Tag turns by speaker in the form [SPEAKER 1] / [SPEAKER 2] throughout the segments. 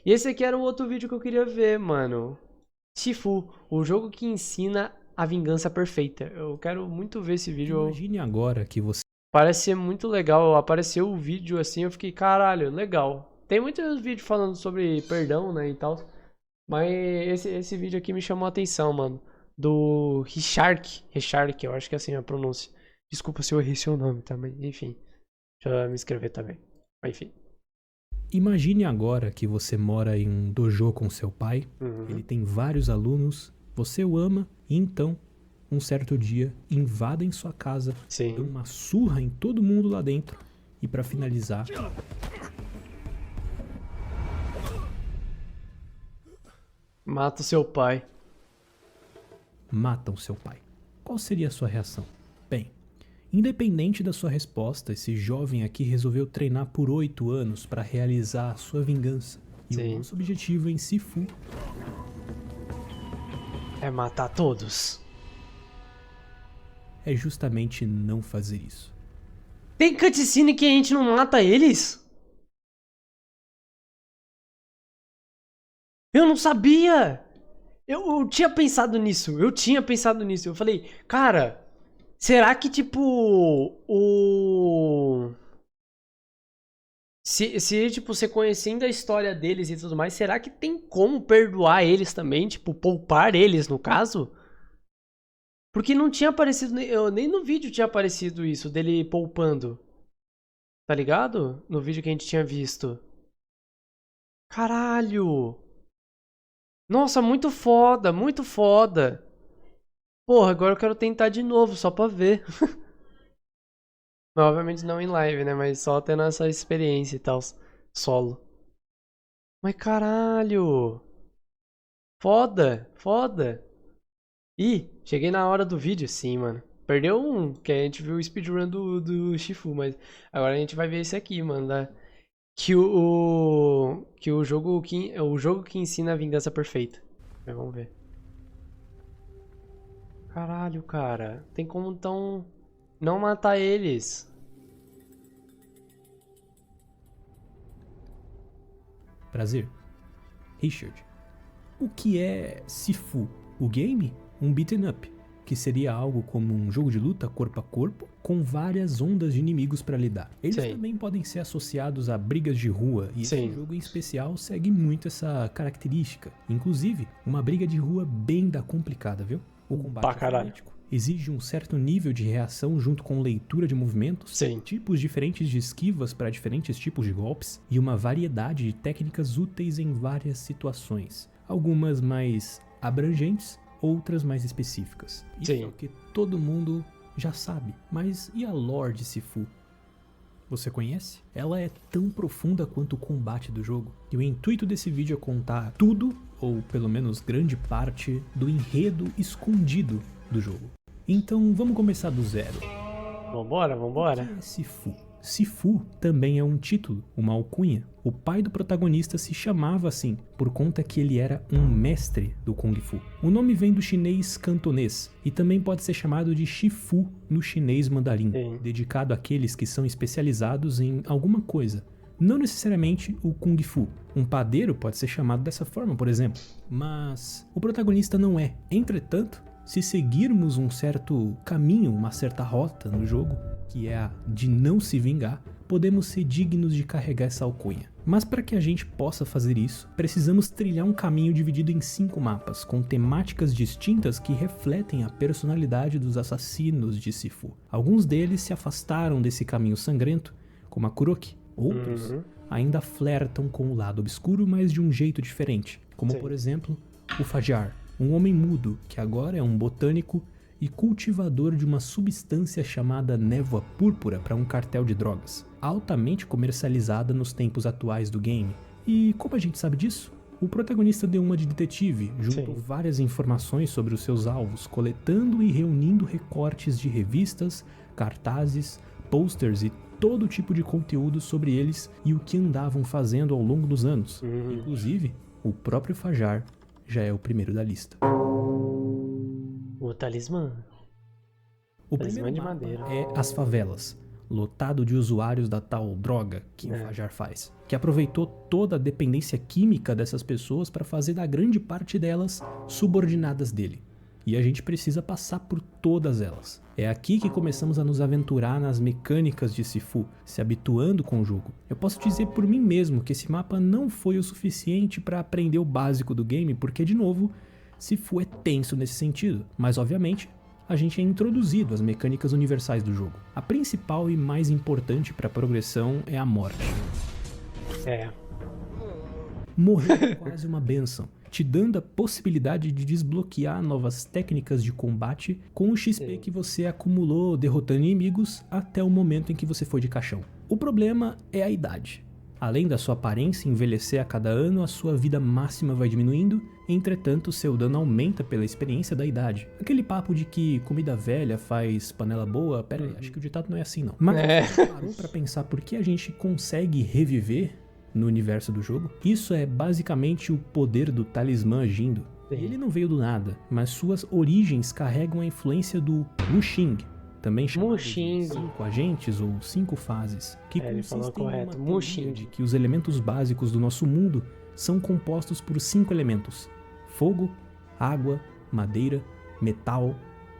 [SPEAKER 1] E esse aqui era o outro vídeo que eu queria ver, mano. Shifu, o jogo que ensina a vingança perfeita. Eu quero muito ver esse vídeo.
[SPEAKER 2] Imagine agora que você
[SPEAKER 1] Parece ser muito legal. Apareceu o vídeo assim, eu fiquei, caralho, legal. Tem muitos vídeos falando sobre perdão, né, e tal. Mas esse vídeo aqui me chamou a atenção, mano. Do Richark, eu acho que é assim a pronúncia. Desculpa se eu errei seu nome também. Enfim, deixa eu me inscrever também. Enfim.
[SPEAKER 2] Imagine agora que você mora em um dojo com seu pai, ele
[SPEAKER 1] Uhum.
[SPEAKER 2] tem vários alunos, você o ama e então, um certo dia, invadem sua casa, dão
[SPEAKER 1] Sim.
[SPEAKER 2] uma surra em todo mundo lá dentro e para finalizar,
[SPEAKER 1] Mata o seu pai.
[SPEAKER 2] matam seu pai. Qual seria a sua reação? Bem, independente da sua resposta, esse jovem aqui resolveu treinar por 8 anos para realizar a sua vingança. E o
[SPEAKER 1] Sim.
[SPEAKER 2] nosso objetivo em Sifu
[SPEAKER 1] É matar todos.
[SPEAKER 2] é justamente não fazer isso.
[SPEAKER 1] Tem cutscene que a gente não mata eles? Eu não sabia! Eu tinha pensado nisso. Eu falei, cara, será que tipo. O. Se tipo, você conhecendo a história deles e tudo mais, será que tem como perdoar eles também? Tipo, poupar eles no caso? Porque não tinha aparecido. Nem no vídeo tinha aparecido isso, dele poupando. Tá ligado? No vídeo que a gente tinha visto. Caralho! Nossa, muito foda, muito foda. Porra, agora eu quero tentar de novo, só pra ver. Mas, obviamente não em live, né? Mas só tendo essa experiência e tal. Solo. Mas caralho! Foda, foda. Ih, cheguei na hora do vídeo, sim, mano. Perdeu um, que a gente viu o speedrun do Shifu, mas agora a gente vai ver esse aqui, mano. Que o jogo que ensina a vingança perfeita. Mas vamos ver. Caralho, cara. Tem como então não matar eles.
[SPEAKER 2] Prazer, Richard. O que é Sifu? O game? Um beaten up, que seria algo como um jogo de luta corpo a corpo, com várias ondas de inimigos para lidar. Eles
[SPEAKER 1] Sim,
[SPEAKER 2] também podem ser associados a brigas de rua, e esse
[SPEAKER 1] sim.
[SPEAKER 2] jogo em especial segue muito essa característica. Inclusive, uma briga de rua bem da complicada, viu? O
[SPEAKER 1] Pra
[SPEAKER 2] combate é
[SPEAKER 1] caralho.
[SPEAKER 2] frenético, exige um certo nível de reação junto com leitura de movimentos,
[SPEAKER 1] Sim.
[SPEAKER 2] tipos diferentes de esquivas para diferentes tipos de golpes e uma variedade de técnicas úteis em várias situações. Algumas mais abrangentes, outras mais específicas. Isso é o
[SPEAKER 1] Sim.
[SPEAKER 2] que todo mundo já sabe. Mas e a lore de Sifu? Você conhece? Ela é tão profunda quanto o combate do jogo. E o intuito desse vídeo é contar tudo, ou pelo menos grande parte, do enredo escondido do jogo. Então vamos começar do zero.
[SPEAKER 1] Vambora,
[SPEAKER 2] O que
[SPEAKER 1] vambora.
[SPEAKER 2] é Sifu? Sifu também é um título, uma alcunha. O pai do protagonista se chamava assim por conta que ele era um mestre do Kung Fu. O nome vem do chinês cantonês e também pode ser chamado de Shifu no chinês mandarim,
[SPEAKER 1] Sim.
[SPEAKER 2] dedicado àqueles que são especializados em alguma coisa. Não necessariamente o Kung Fu. Um padeiro pode ser chamado dessa forma, por exemplo. Mas o protagonista não é. Entretanto, se seguirmos um certo caminho, uma certa rota no jogo, que é a de não se vingar, podemos ser dignos de carregar essa alcunha. Mas para que a gente possa fazer isso, precisamos trilhar um caminho dividido em 5 mapas, com temáticas distintas que refletem a personalidade dos assassinos de Sifu. Alguns deles se afastaram desse caminho sangrento, como a Kuroki. Outros
[SPEAKER 1] Uhum.
[SPEAKER 2] ainda flertam com o lado obscuro, mas de um jeito diferente, como
[SPEAKER 1] Sim.
[SPEAKER 2] por exemplo o Fajar, um homem mudo que agora é um botânico e cultivador de uma substância chamada névoa púrpura para um cartel de drogas, altamente comercializada nos tempos atuais do game. E como a gente sabe disso? O protagonista deu uma de detetive, juntou
[SPEAKER 1] Sim.
[SPEAKER 2] várias informações sobre os seus alvos, coletando e reunindo recortes de revistas, cartazes, posters e todo tipo de conteúdo sobre eles e o que andavam fazendo ao longo dos anos.
[SPEAKER 1] Uhum.
[SPEAKER 2] Inclusive, o próprio Fajar já é o primeiro da lista.
[SPEAKER 1] O talismã.
[SPEAKER 2] O
[SPEAKER 1] Talismã
[SPEAKER 2] primeiro
[SPEAKER 1] de
[SPEAKER 2] mapa
[SPEAKER 1] madeira.
[SPEAKER 2] é as favelas. lotado de usuários da tal droga que o Fajar faz, que aproveitou toda a dependência química dessas pessoas para fazer da grande parte delas subordinadas dele. E a gente precisa passar por todas elas. É aqui que começamos a nos aventurar nas mecânicas de Sifu, se habituando com o jogo. Eu posso dizer por mim mesmo que esse mapa não foi o suficiente para aprender o básico do game, porque, de novo, Sifu é tenso nesse sentido. Mas, obviamente, a gente é introduzido às mecânicas universais do jogo. A principal e mais importante para a progressão é a morte. Morrer é quase uma bênção, te dando a possibilidade de desbloquear novas técnicas de combate com o XP que você acumulou derrotando inimigos até o momento em que você foi de caixão. O problema é a idade. Além da sua aparência envelhecer a cada ano, a sua vida máxima vai diminuindo, entretanto seu dano aumenta pela experiência da idade. Aquele papo de que comida velha faz panela boa, pera aí, acho que o ditado não é assim não. Mas você parou pra pensar por que a gente consegue reviver no universo do jogo? Isso é basicamente o poder do talismã agindo. Ele não veio do nada, mas suas origens carregam a influência do Wuxing, também chamado de 5 agentes ou 5 fases, que consistem em uma teoria de que os elementos básicos do nosso mundo são compostos por 5 elementos: fogo, água, madeira, metal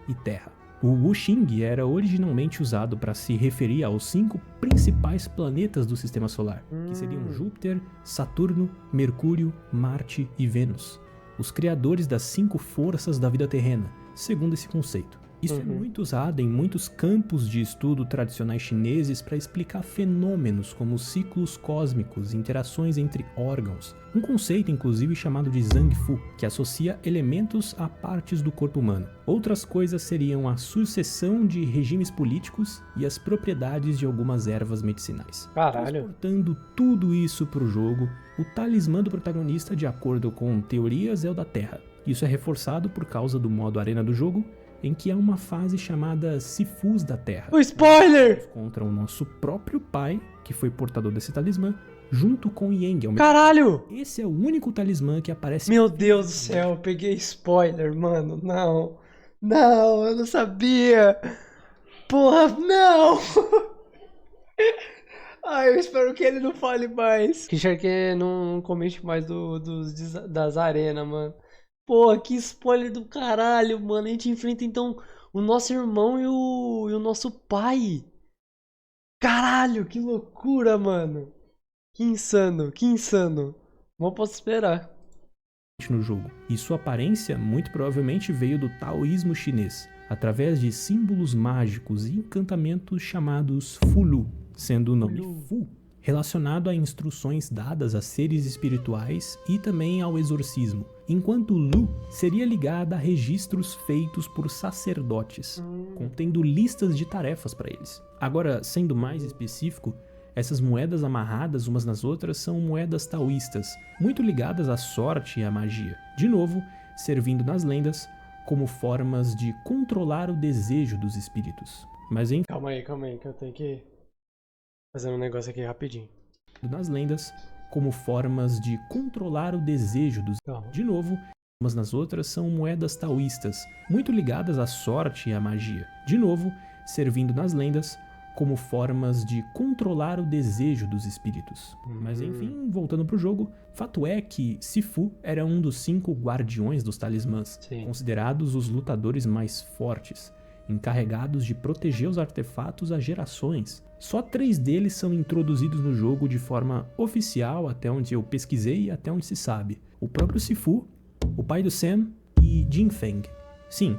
[SPEAKER 2] e terra. O Wuxing era originalmente usado para se referir aos 5 principais planetas do Sistema Solar, que seriam Júpiter, Saturno, Mercúrio, Marte e Vênus, os criadores das 5 forças da vida terrena, segundo esse conceito. Isso é muito usado em muitos campos de estudo tradicionais chineses para explicar fenômenos como ciclos cósmicos e interações entre órgãos, um conceito inclusive chamado de Zhang Fu, que associa elementos a partes do corpo humano. Outras coisas seriam a sucessão de regimes políticos e as propriedades de algumas ervas medicinais. Transportando tudo isso para o jogo, o talismã do protagonista, de acordo com teorias, é o da Terra. Isso é reforçado por causa do modo arena do jogo, em que há uma fase chamada Sifus da Terra.
[SPEAKER 1] O spoiler!
[SPEAKER 2] Contra o nosso próprio pai, que foi portador desse talismã, junto com Yang.
[SPEAKER 1] Caralho!
[SPEAKER 2] Esse é o único talismã que aparece...
[SPEAKER 1] Meu Deus do céu, eu peguei spoiler, mano. Não. Não, eu não sabia. Porra, não! Ai, eu espero que ele não fale mais. Que Shark não comente mais das arenas, mano. Pô, que spoiler do caralho, mano. A gente enfrenta então o nosso irmão e o nosso pai. Caralho, que loucura, mano. Que insano, que insano. Não posso esperar.
[SPEAKER 2] No jogo. E sua aparência muito provavelmente veio do taoísmo chinês, através de símbolos mágicos e encantamentos chamados Fulu, sendo o nome Fu relacionado a instruções dadas a seres espirituais e também ao exorcismo, enquanto Lu seria ligada a registros feitos por sacerdotes, contendo listas de tarefas para eles. Agora, sendo mais específico, essas moedas amarradas umas nas outras são moedas taoístas, muito ligadas à sorte e à magia, de novo, servindo nas lendas como formas de controlar o desejo dos espíritos. Mas enfim...
[SPEAKER 1] Calma aí, que eu tenho que fazer um negócio aqui rapidinho.
[SPEAKER 2] Nas lendas, como formas de controlar o desejo dos... De novo, umas nas outras são moedas taoístas, muito ligadas à sorte e à magia, de novo, servindo nas lendas como formas de controlar o desejo dos espíritos. Mas enfim, voltando pro jogo, fato é que Sifu era um dos 5 guardiões dos talismãs, considerados os lutadores mais fortes, encarregados de proteger os artefatos há gerações. Só 3 deles são introduzidos no jogo de forma oficial, até onde eu pesquisei e até onde se sabe. O próprio Sifu, o pai do Sam e Jin Feng. Sim,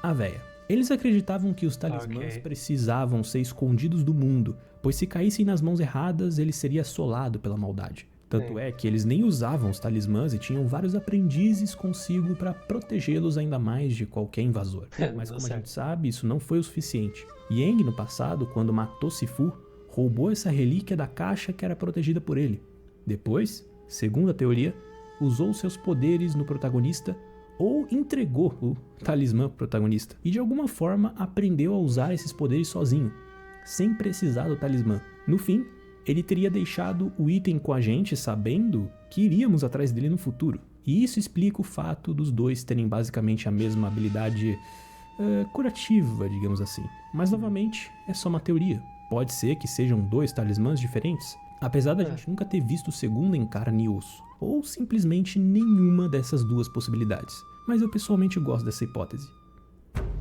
[SPEAKER 2] a véia. Eles acreditavam que os talismãs precisavam ser escondidos do mundo, pois se caíssem nas mãos erradas, ele seria assolado pela maldade. Tanto é que eles nem usavam os talismãs e tinham vários aprendizes consigo para protegê-los ainda mais de qualquer invasor. Mas como a gente sabe, isso não foi o suficiente. Yang, no passado, quando matou Sifu, roubou essa relíquia da caixa que era protegida por ele. Depois, segundo a teoria, usou seus poderes no protagonista ou entregou o talismã pro protagonista e de alguma forma aprendeu a usar esses poderes sozinho, sem precisar do talismã. No fim, ele teria deixado o item com a gente sabendo que iríamos atrás dele no futuro. E isso explica o fato dos dois terem basicamente a mesma habilidade curativa, digamos assim. Mas novamente, é só uma teoria. pode ser que sejam 2 talismãs diferentes. Apesar da
[SPEAKER 1] É.
[SPEAKER 2] gente nunca ter visto o segundo em carne e osso, ou simplesmente nenhuma dessas 2 possibilidades. Mas eu pessoalmente gosto dessa hipótese.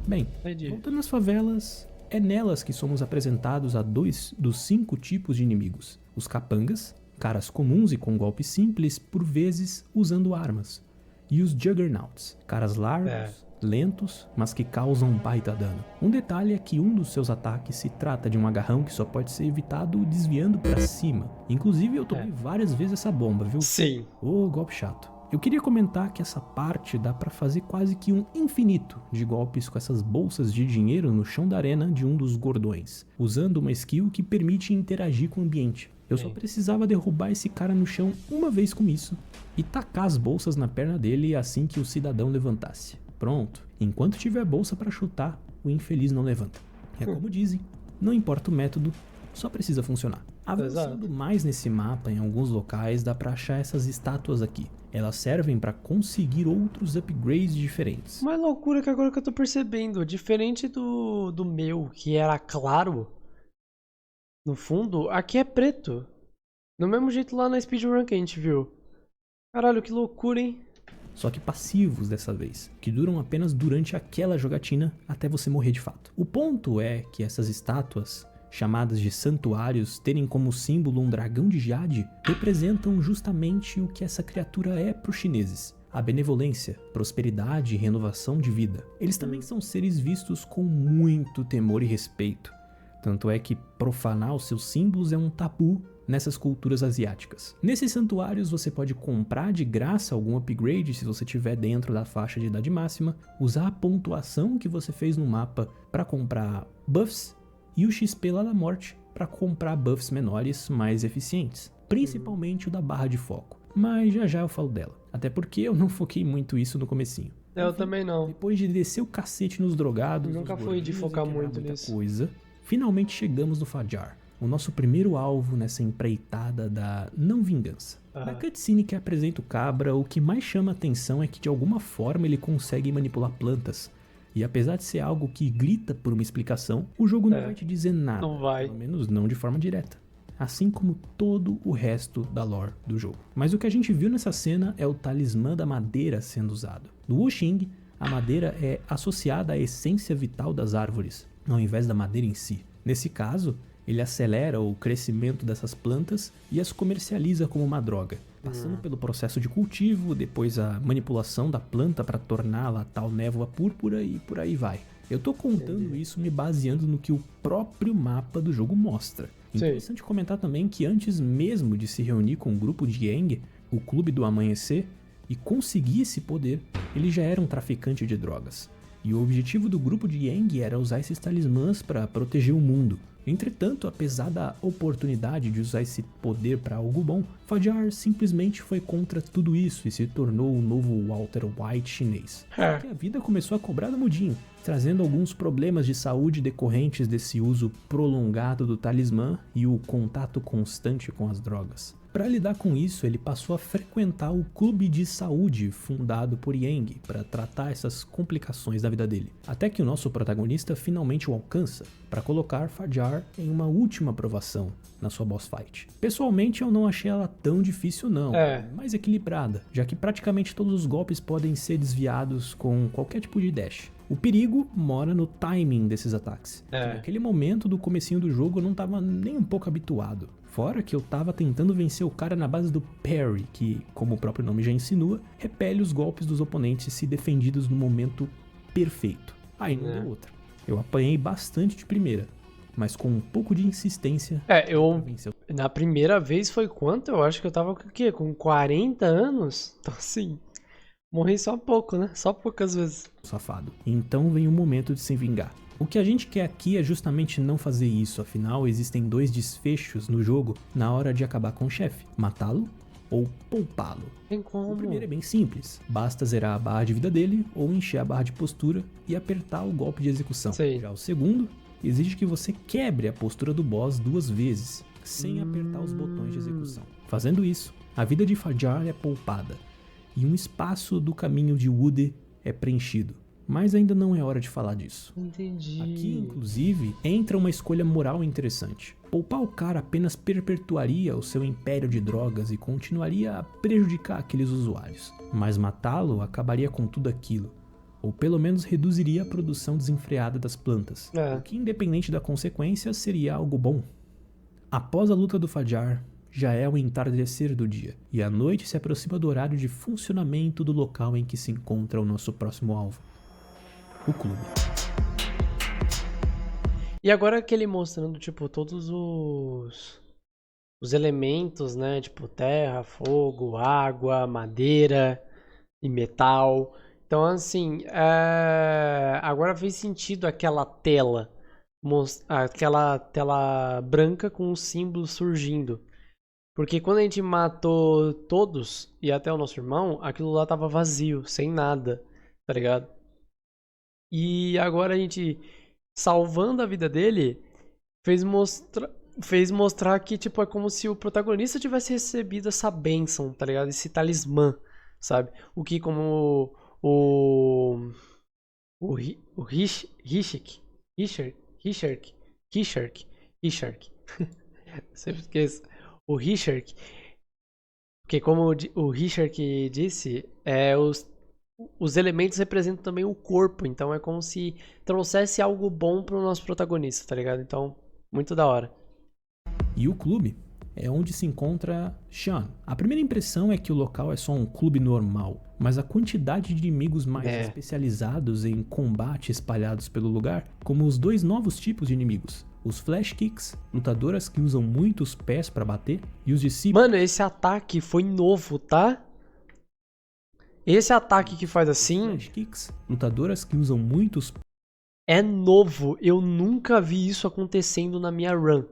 [SPEAKER 2] Bem,
[SPEAKER 1] Entendi.
[SPEAKER 2] voltando às favelas, é nelas que somos apresentados a 2 dos 5 tipos de inimigos. Os capangas, caras comuns e com golpes simples, por vezes usando armas. E os juggernauts, caras largos, lentos, mas que causam baita dano. Um detalhe é que um dos seus ataques se trata de um agarrão que só pode ser evitado desviando pra cima. Inclusive eu tomei várias vezes essa bomba, viu?
[SPEAKER 1] Sim.
[SPEAKER 2] Ô, golpe chato. Eu queria comentar que essa parte dá pra fazer quase que um infinito de golpes com essas bolsas de dinheiro no chão da arena de um dos gordões, usando uma skill que permite interagir com o ambiente. Eu só precisava derrubar esse cara no chão uma vez com isso e tacar as bolsas na perna dele assim que o cidadão levantasse. Pronto, enquanto tiver bolsa pra chutar, o infeliz não levanta. É como dizem, não importa o método, só precisa funcionar. Avançando mais nesse mapa, em alguns locais, dá pra achar essas estátuas aqui. Elas servem pra conseguir outros upgrades diferentes.
[SPEAKER 1] Uma loucura que agora que eu tô percebendo, diferente do meu, que era claro, no fundo, aqui é preto. Do mesmo jeito lá na speedrun que a gente viu. Caralho, que loucura, hein?
[SPEAKER 2] Só que passivos dessa vez, que duram apenas durante aquela jogatina até você morrer de fato. O ponto é que essas estátuas, chamadas de santuários, terem como símbolo um dragão de jade, representam justamente o que essa criatura é para os chineses. A benevolência, prosperidade e renovação de vida. Eles também são seres vistos com muito temor e respeito. Tanto é que profanar os seus símbolos é um tabu nessas culturas asiáticas. Nesses santuários você pode comprar de graça algum upgrade se você estiver dentro da faixa de idade máxima, usar a pontuação que você fez no mapa para comprar buffs e o XP lá da morte para comprar buffs menores mais eficientes, principalmente o da barra de foco. Mas já eu falo dela, até porque eu não foquei muito isso no comecinho.
[SPEAKER 1] Eu também não.
[SPEAKER 2] Depois de descer o cacete nos drogados,
[SPEAKER 1] Nunca
[SPEAKER 2] nos
[SPEAKER 1] fui de
[SPEAKER 2] gordinhos e
[SPEAKER 1] focar
[SPEAKER 2] quebrar
[SPEAKER 1] muito
[SPEAKER 2] muita
[SPEAKER 1] nisso.
[SPEAKER 2] coisa, finalmente chegamos no Fajar, o nosso primeiro alvo nessa empreitada da não vingança. Na cutscene que apresenta o Cabra, o que mais chama a atenção é que de alguma forma ele consegue manipular plantas. E apesar de ser algo que grita por uma explicação, o jogo não vai te dizer nada,
[SPEAKER 1] Não vai.
[SPEAKER 2] pelo menos não de forma direta. Assim como todo o resto da lore do jogo. Mas o que a gente viu nessa cena é o talismã da madeira sendo usado. No Wuxing, a madeira é associada à essência vital das árvores, ao invés da madeira em si. Nesse caso, ele acelera o crescimento dessas plantas e as comercializa como uma droga, passando pelo processo de cultivo, depois a manipulação da planta para torná-la tal névoa púrpura e por aí vai. Eu tô contando isso me baseando no que o próprio mapa do jogo mostra. Interessante comentar também que antes mesmo de se reunir com o grupo de Yang, o Clube do Amanhecer, e conseguir esse poder, ele já era um traficante de drogas. E o objetivo do grupo de Yang era usar esses talismãs para proteger o mundo. Entretanto, apesar da oportunidade de usar esse poder para algo bom, Fajar simplesmente foi contra tudo isso e se tornou o novo Walter White chinês. Porque a vida começou a cobrar no mudinho, trazendo alguns problemas de saúde decorrentes desse uso prolongado do talismã e o contato constante com as drogas. Para lidar com isso, ele passou a frequentar o clube de saúde fundado por Yang para tratar essas complicações da vida dele. Até que o nosso protagonista finalmente o alcança para colocar Fajar em uma última provação na sua boss fight. Pessoalmente eu não achei ela tão difícil não, mais equilibrada, já que praticamente todos os golpes podem ser desviados com qualquer tipo de dash. O perigo mora no timing desses ataques. Naquele momento do comecinho do jogo eu não estava nem um pouco habituado. Fora que eu tava tentando vencer o cara na base do parry, que, como o próprio nome já insinua, repele os golpes dos oponentes se defendidos no momento perfeito. Aí não deu outra. Eu apanhei bastante de primeira, mas com um pouco de insistência, venceu.
[SPEAKER 1] Na primeira vez foi quanto? Eu acho que eu tava com o quê? Com 40 anos? Então assim, morri só pouco, né? Só poucas vezes.
[SPEAKER 2] Safado. Então vem o momento de se vingar. O que a gente quer aqui é justamente não fazer isso, afinal existem 2 desfechos no jogo na hora de acabar com o chefe, matá-lo ou poupá-lo.
[SPEAKER 1] Tem como.
[SPEAKER 2] O primeiro é bem simples, basta zerar a barra de vida dele ou encher a barra de postura e apertar o golpe de execução. Já o segundo exige que você quebre a postura do boss 2 vezes, sem apertar os botões de execução. Fazendo isso, a vida de Fajar é poupada e um espaço do caminho de Wude é preenchido. Mas ainda não é hora de falar disso.
[SPEAKER 1] Entendi.
[SPEAKER 2] Aqui, inclusive, entra uma escolha moral interessante. Poupar o cara apenas perpetuaria o seu império de drogas e continuaria a prejudicar aqueles usuários. Mas matá-lo acabaria com tudo aquilo. Ou pelo menos reduziria a produção desenfreada das plantas. O que, independente da consequência, seria algo bom. Após a luta do Fajar, já é o entardecer do dia, e a noite se aproxima do horário de funcionamento do local em que se encontra o nosso próximo alvo. O clube.
[SPEAKER 1] E agora que ele mostrando, tipo, todos os elementos, né? Tipo, terra, fogo, água, madeira e metal. Então, assim, agora fez sentido aquela tela, aquela tela branca com os símbolos surgindo. Porque quando a gente matou todos, e até o nosso irmão, aquilo lá tava vazio, sem nada, tá ligado? E agora a gente, salvando a vida dele, fez mostrar que, tipo, é como se o protagonista tivesse recebido essa bênção, tá ligado? Esse talismã, sabe? O que, como o Richard, sempre esqueço. O Richard, porque como o Richard disse, os elementos representam também o corpo, então é como se trouxesse algo bom pro nosso protagonista, tá ligado? Então, muito da hora.
[SPEAKER 2] E o clube é onde se encontra Sean. A primeira impressão é que o local é só um clube normal, mas a quantidade de inimigos mais especializados em combate espalhados pelo lugar, como os dois novos tipos de inimigos. Os Flash Kicks, lutadoras que usam muitos pés pra bater, e os discípulos...
[SPEAKER 1] Mano, esse ataque foi novo, tá? Esse ataque que faz assim...
[SPEAKER 2] Flash Kicks, lutadoras que usam muitos...
[SPEAKER 1] É novo, eu nunca vi isso acontecendo na minha run.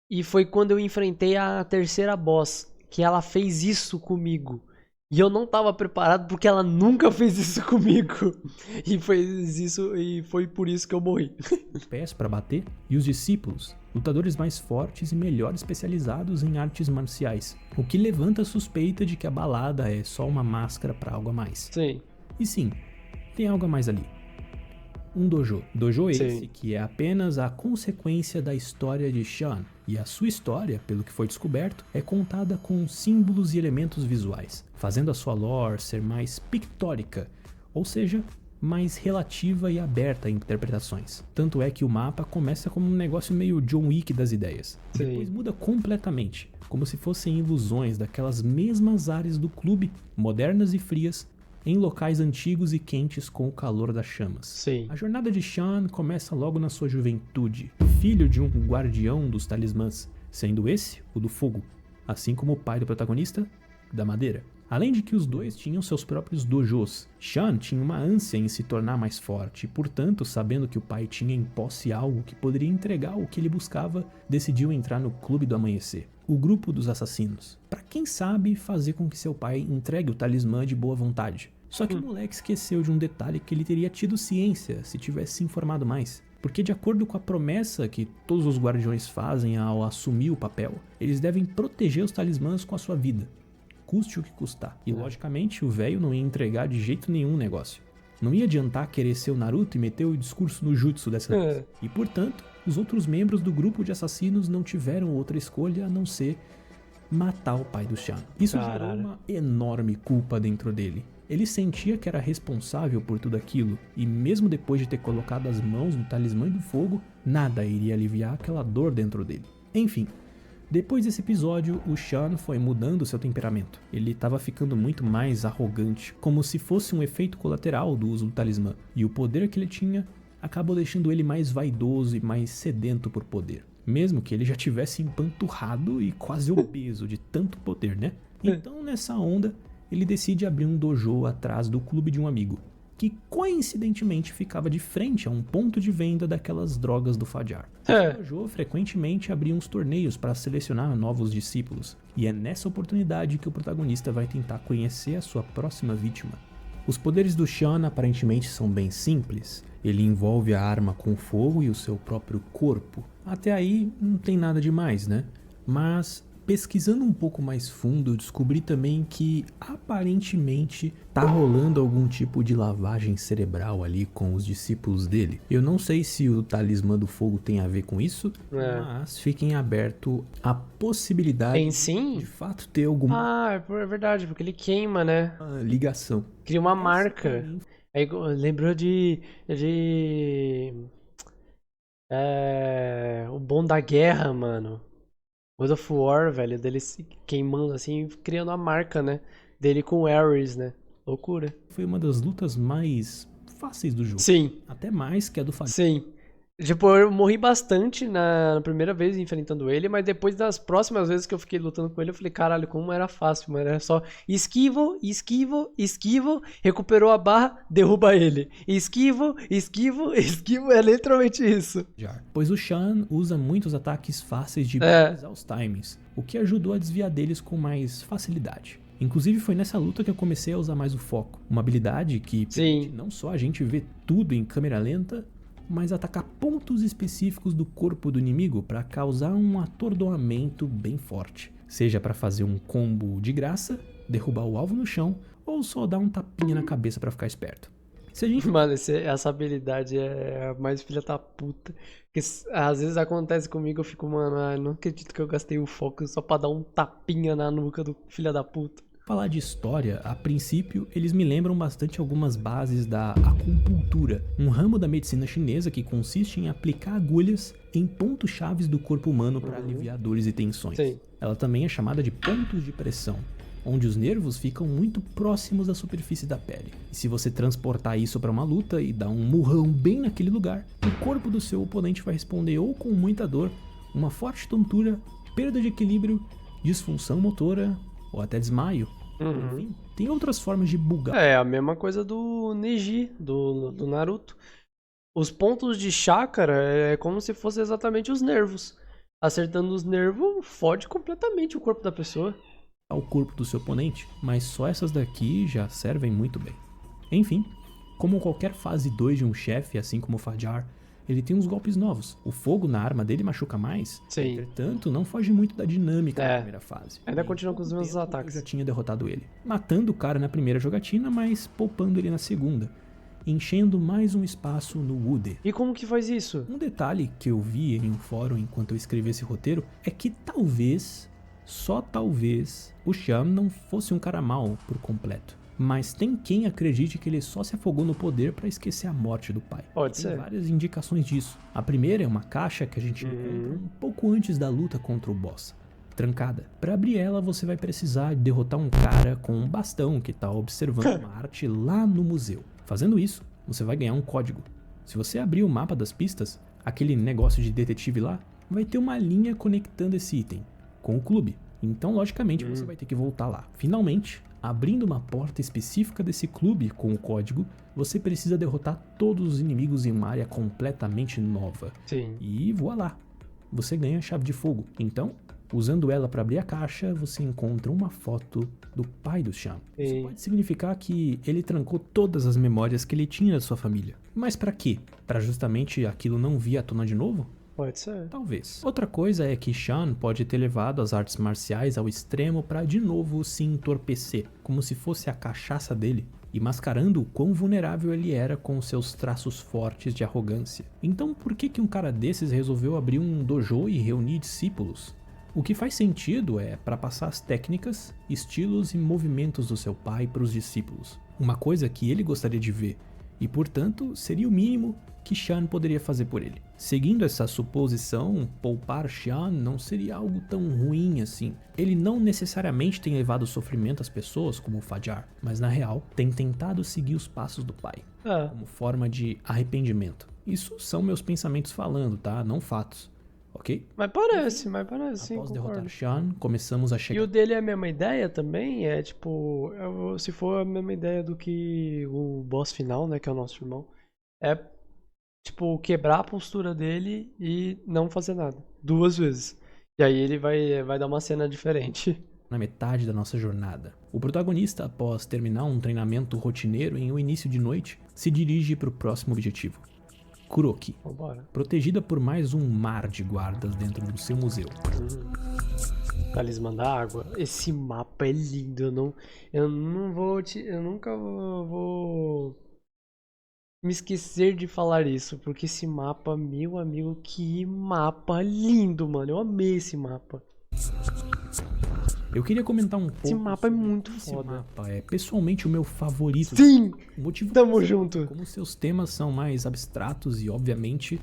[SPEAKER 1] E foi quando eu enfrentei a terceira boss, que ela fez isso comigo. E eu não tava preparado porque ela nunca fez isso comigo. E foi por isso que eu morri.
[SPEAKER 2] Pés para bater, e os discípulos, lutadores mais fortes e melhor especializados em artes marciais, o que levanta a suspeita de que a balada é só uma máscara para algo a mais.
[SPEAKER 1] Sim.
[SPEAKER 2] E sim, tem algo a mais ali. Um dojo. Dojo esse
[SPEAKER 1] Sim.
[SPEAKER 2] que é apenas a consequência da história de Sean. E a sua história, pelo que foi descoberto, é contada com símbolos e elementos visuais, fazendo a sua lore ser mais pictórica, ou seja, mais relativa e aberta a interpretações. Tanto é que o mapa começa como um negócio meio John Wick das ideias.
[SPEAKER 1] Sim.
[SPEAKER 2] Depois muda completamente, como se fossem ilusões daquelas mesmas áreas do clube, modernas e frias, em locais antigos e quentes com o calor das chamas.
[SPEAKER 1] Sim.
[SPEAKER 2] A jornada de Sean começa logo na sua juventude, filho de um guardião dos talismãs, sendo esse o do fogo, assim como o pai do protagonista, da madeira. Além de que os dois tinham seus próprios dojos, Sean tinha uma ânsia em se tornar mais forte e, portanto, sabendo que o pai tinha em posse algo que poderia entregar o que ele buscava, decidiu entrar no Clube do Amanhecer, o grupo dos assassinos, para quem sabe fazer com que seu pai entregue o talismã de boa vontade. Só que o moleque esqueceu de um detalhe que ele teria tido ciência se tivesse se informado mais. Porque de acordo com a promessa que todos os guardiões fazem ao assumir o papel, eles devem proteger os talismãs com a sua vida, custe o que custar. E logicamente o velho não ia entregar de jeito nenhum o negócio. Não ia adiantar querer ser o Naruto e meter o discurso no jutsu dessa vez. E portanto, os outros membros do grupo de assassinos não tiveram outra escolha a não ser matar o pai do Sean. Isso gerou uma enorme culpa dentro dele. Ele sentia que era responsável por tudo aquilo, e mesmo depois de ter colocado as mãos no talismã do fogo, nada iria aliviar aquela dor dentro dele. Enfim, depois desse episódio, o Sean foi mudando seu temperamento. Ele estava ficando muito mais arrogante, como se fosse um efeito colateral do uso do talismã, e o poder que ele tinha acabou deixando ele mais vaidoso e mais sedento por poder. Mesmo que ele já tivesse empanturrado e quase obeso de tanto poder, né? Então, nessa onda, ele decide abrir um dojo atrás do clube de um amigo, que coincidentemente ficava de frente a um ponto de venda daquelas drogas do Fajar. O dojo frequentemente abria uns torneios para selecionar novos discípulos, e é nessa oportunidade que o protagonista vai tentar conhecer a sua próxima vítima. Os poderes do Sean aparentemente são bem simples. Ele envolve a arma com fogo e o seu próprio corpo. Até aí não tem nada demais, né? Mas pesquisando um pouco mais fundo, eu descobri também que aparentemente tá rolando algum tipo de lavagem cerebral ali com os discípulos dele. Eu não sei se o talismã do fogo tem a ver com isso, mas fiquem aberto à possibilidade
[SPEAKER 1] Tem sim?
[SPEAKER 2] de fato ter alguma
[SPEAKER 1] É verdade, porque ele queima, né?
[SPEAKER 2] ligação.
[SPEAKER 1] Cria uma marca. Aí lembrou o Bom da Guerra, mano. God of War, velho, dele se queimando assim, criando a marca, né? Dele com o Ares, né? Loucura.
[SPEAKER 2] Foi uma das lutas mais fáceis do jogo.
[SPEAKER 1] Sim,
[SPEAKER 2] Até mais que a do Fagner.
[SPEAKER 1] sim. Tipo, eu morri bastante na primeira vez enfrentando ele, mas depois das próximas vezes que eu fiquei lutando com ele, eu falei, caralho, como era fácil, mano. Era só esquivo, esquivo, esquivo, recuperou a barra, derruba ele. Esquivo, esquivo, esquivo, é literalmente isso.
[SPEAKER 2] Pois o Shan usa muitos ataques fáceis de minimizar os timings, o que ajudou a desviar deles com mais facilidade. Inclusive foi nessa luta que eu comecei a usar mais o foco, uma habilidade que permite não só a gente ver tudo em câmera lenta, mas atacar pontos específicos do corpo do inimigo para causar um atordoamento bem forte. Seja para fazer um combo de graça, derrubar o alvo no chão, ou só dar um tapinha na cabeça para ficar esperto. Se a gente...
[SPEAKER 1] Mano, essa habilidade é a mais filha da puta. Porque às vezes acontece comigo, eu fico, mano, não acredito que eu gastei o foco só pra dar um tapinha na nuca do filho da puta.
[SPEAKER 2] Falar de história, a princípio, eles me lembram bastante algumas bases da acupuntura, um ramo da medicina chinesa que consiste em aplicar agulhas em pontos chaves do corpo humano para aliviar dores e tensões.
[SPEAKER 1] Sim.
[SPEAKER 2] Ela também é chamada de pontos de pressão, onde os nervos ficam muito próximos da superfície da pele. E se você transportar isso para uma luta e dar um murrão bem naquele lugar, o corpo do seu oponente vai responder ou com muita dor, uma forte tontura, perda de equilíbrio, disfunção motora ou até desmaio. Enfim, tem outras formas de bugar.
[SPEAKER 1] É a mesma coisa do Neji, do Naruto. Os pontos de chakra é como se fossem exatamente os nervos. Acertando os nervos, fode completamente o corpo da pessoa.
[SPEAKER 2] Ao corpo do seu oponente, mas só essas daqui já servem muito bem. Enfim, como qualquer fase 2 de um chefe, assim como o Fajar, ele tem uns golpes novos. O fogo na arma dele machuca mais, entretanto não foge muito da dinâmica da primeira fase.
[SPEAKER 1] Ainda continua com os mesmos ataques.
[SPEAKER 2] Eu já tinha derrotado ele, matando o cara na primeira jogatina, mas poupando ele na segunda, enchendo mais um espaço no Wude.
[SPEAKER 1] E como que faz isso?
[SPEAKER 2] Um detalhe que eu vi em um fórum enquanto eu escrevi esse roteiro é que talvez, só talvez, o Shan não fosse um cara mau por completo. Mas tem quem acredite que ele só se afogou no poder para esquecer a morte do pai.
[SPEAKER 1] Pode
[SPEAKER 2] Tem
[SPEAKER 1] ser.
[SPEAKER 2] várias indicações disso. A primeira é uma caixa que a gente encontra um pouco antes da luta contra o boss, trancada. Para abrir ela, você vai precisar derrotar um cara com um bastão que tá observando uma arte lá no museu. Fazendo isso, você vai ganhar um código. Se você abrir o mapa das pistas, aquele negócio de detetive lá, vai ter uma linha conectando esse item com o clube. Então, logicamente, você vai ter que voltar lá. Finalmente, abrindo uma porta específica desse clube com o código, você precisa derrotar todos os inimigos em uma área completamente nova.
[SPEAKER 1] Sim.
[SPEAKER 2] E voilá, você ganha a chave de fogo. Então, usando ela para abrir a caixa, você encontra uma foto do pai do Shan. Isso pode significar que ele trancou todas as memórias que ele tinha da sua família. Mas para quê? Para justamente aquilo não vir à tona de novo?
[SPEAKER 1] Pode ser.
[SPEAKER 2] Talvez. Outra coisa é que Shan pode ter levado as artes marciais ao extremo para de novo se entorpecer, como se fosse a cachaça dele, e mascarando o quão vulnerável ele era com seus traços fortes de arrogância. Então por que um cara desses resolveu abrir um dojo e reunir discípulos? O que faz sentido é para passar as técnicas, estilos e movimentos do seu pai para os discípulos. Uma coisa que ele gostaria de ver, e portanto seria o mínimo que Shan poderia fazer por ele. Seguindo essa suposição, poupar Shan não seria algo tão ruim assim. Ele não necessariamente tem levado sofrimento às pessoas como o Fajar, mas na real tem tentado seguir os passos do pai, como forma de arrependimento. Isso são meus pensamentos falando, tá? Não fatos. Ok?
[SPEAKER 1] Mas parece, sim,
[SPEAKER 2] Após
[SPEAKER 1] concordo.
[SPEAKER 2] derrotar Shan, começamos a chegar...
[SPEAKER 1] E o dele é a mesma ideia também? É tipo, se for a mesma ideia do que o boss final, né, que é o nosso irmão, é tipo, quebrar a postura dele e não fazer nada. 2 vezes. E aí ele vai dar uma cena diferente.
[SPEAKER 2] Na metade da nossa jornada, o protagonista, após terminar um treinamento rotineiro em um início de noite, se dirige para o próximo objetivo. Kuroki,
[SPEAKER 1] Vambora.
[SPEAKER 2] protegida por mais um mar de guardas dentro do seu museu.
[SPEAKER 1] Talismã da Água. Esse mapa é lindo. Eu nunca vou me esquecer de falar isso, porque esse mapa, meu amigo, que mapa lindo, mano. Eu amei esse mapa.
[SPEAKER 2] Eu queria comentar um pouco.
[SPEAKER 1] Esse mapa é muito
[SPEAKER 2] esse
[SPEAKER 1] foda.
[SPEAKER 2] mapa é pessoalmente o meu favorito.
[SPEAKER 1] Sim!
[SPEAKER 2] O motivo
[SPEAKER 1] Tamo junto.
[SPEAKER 2] como seus temas são mais abstratos e, obviamente,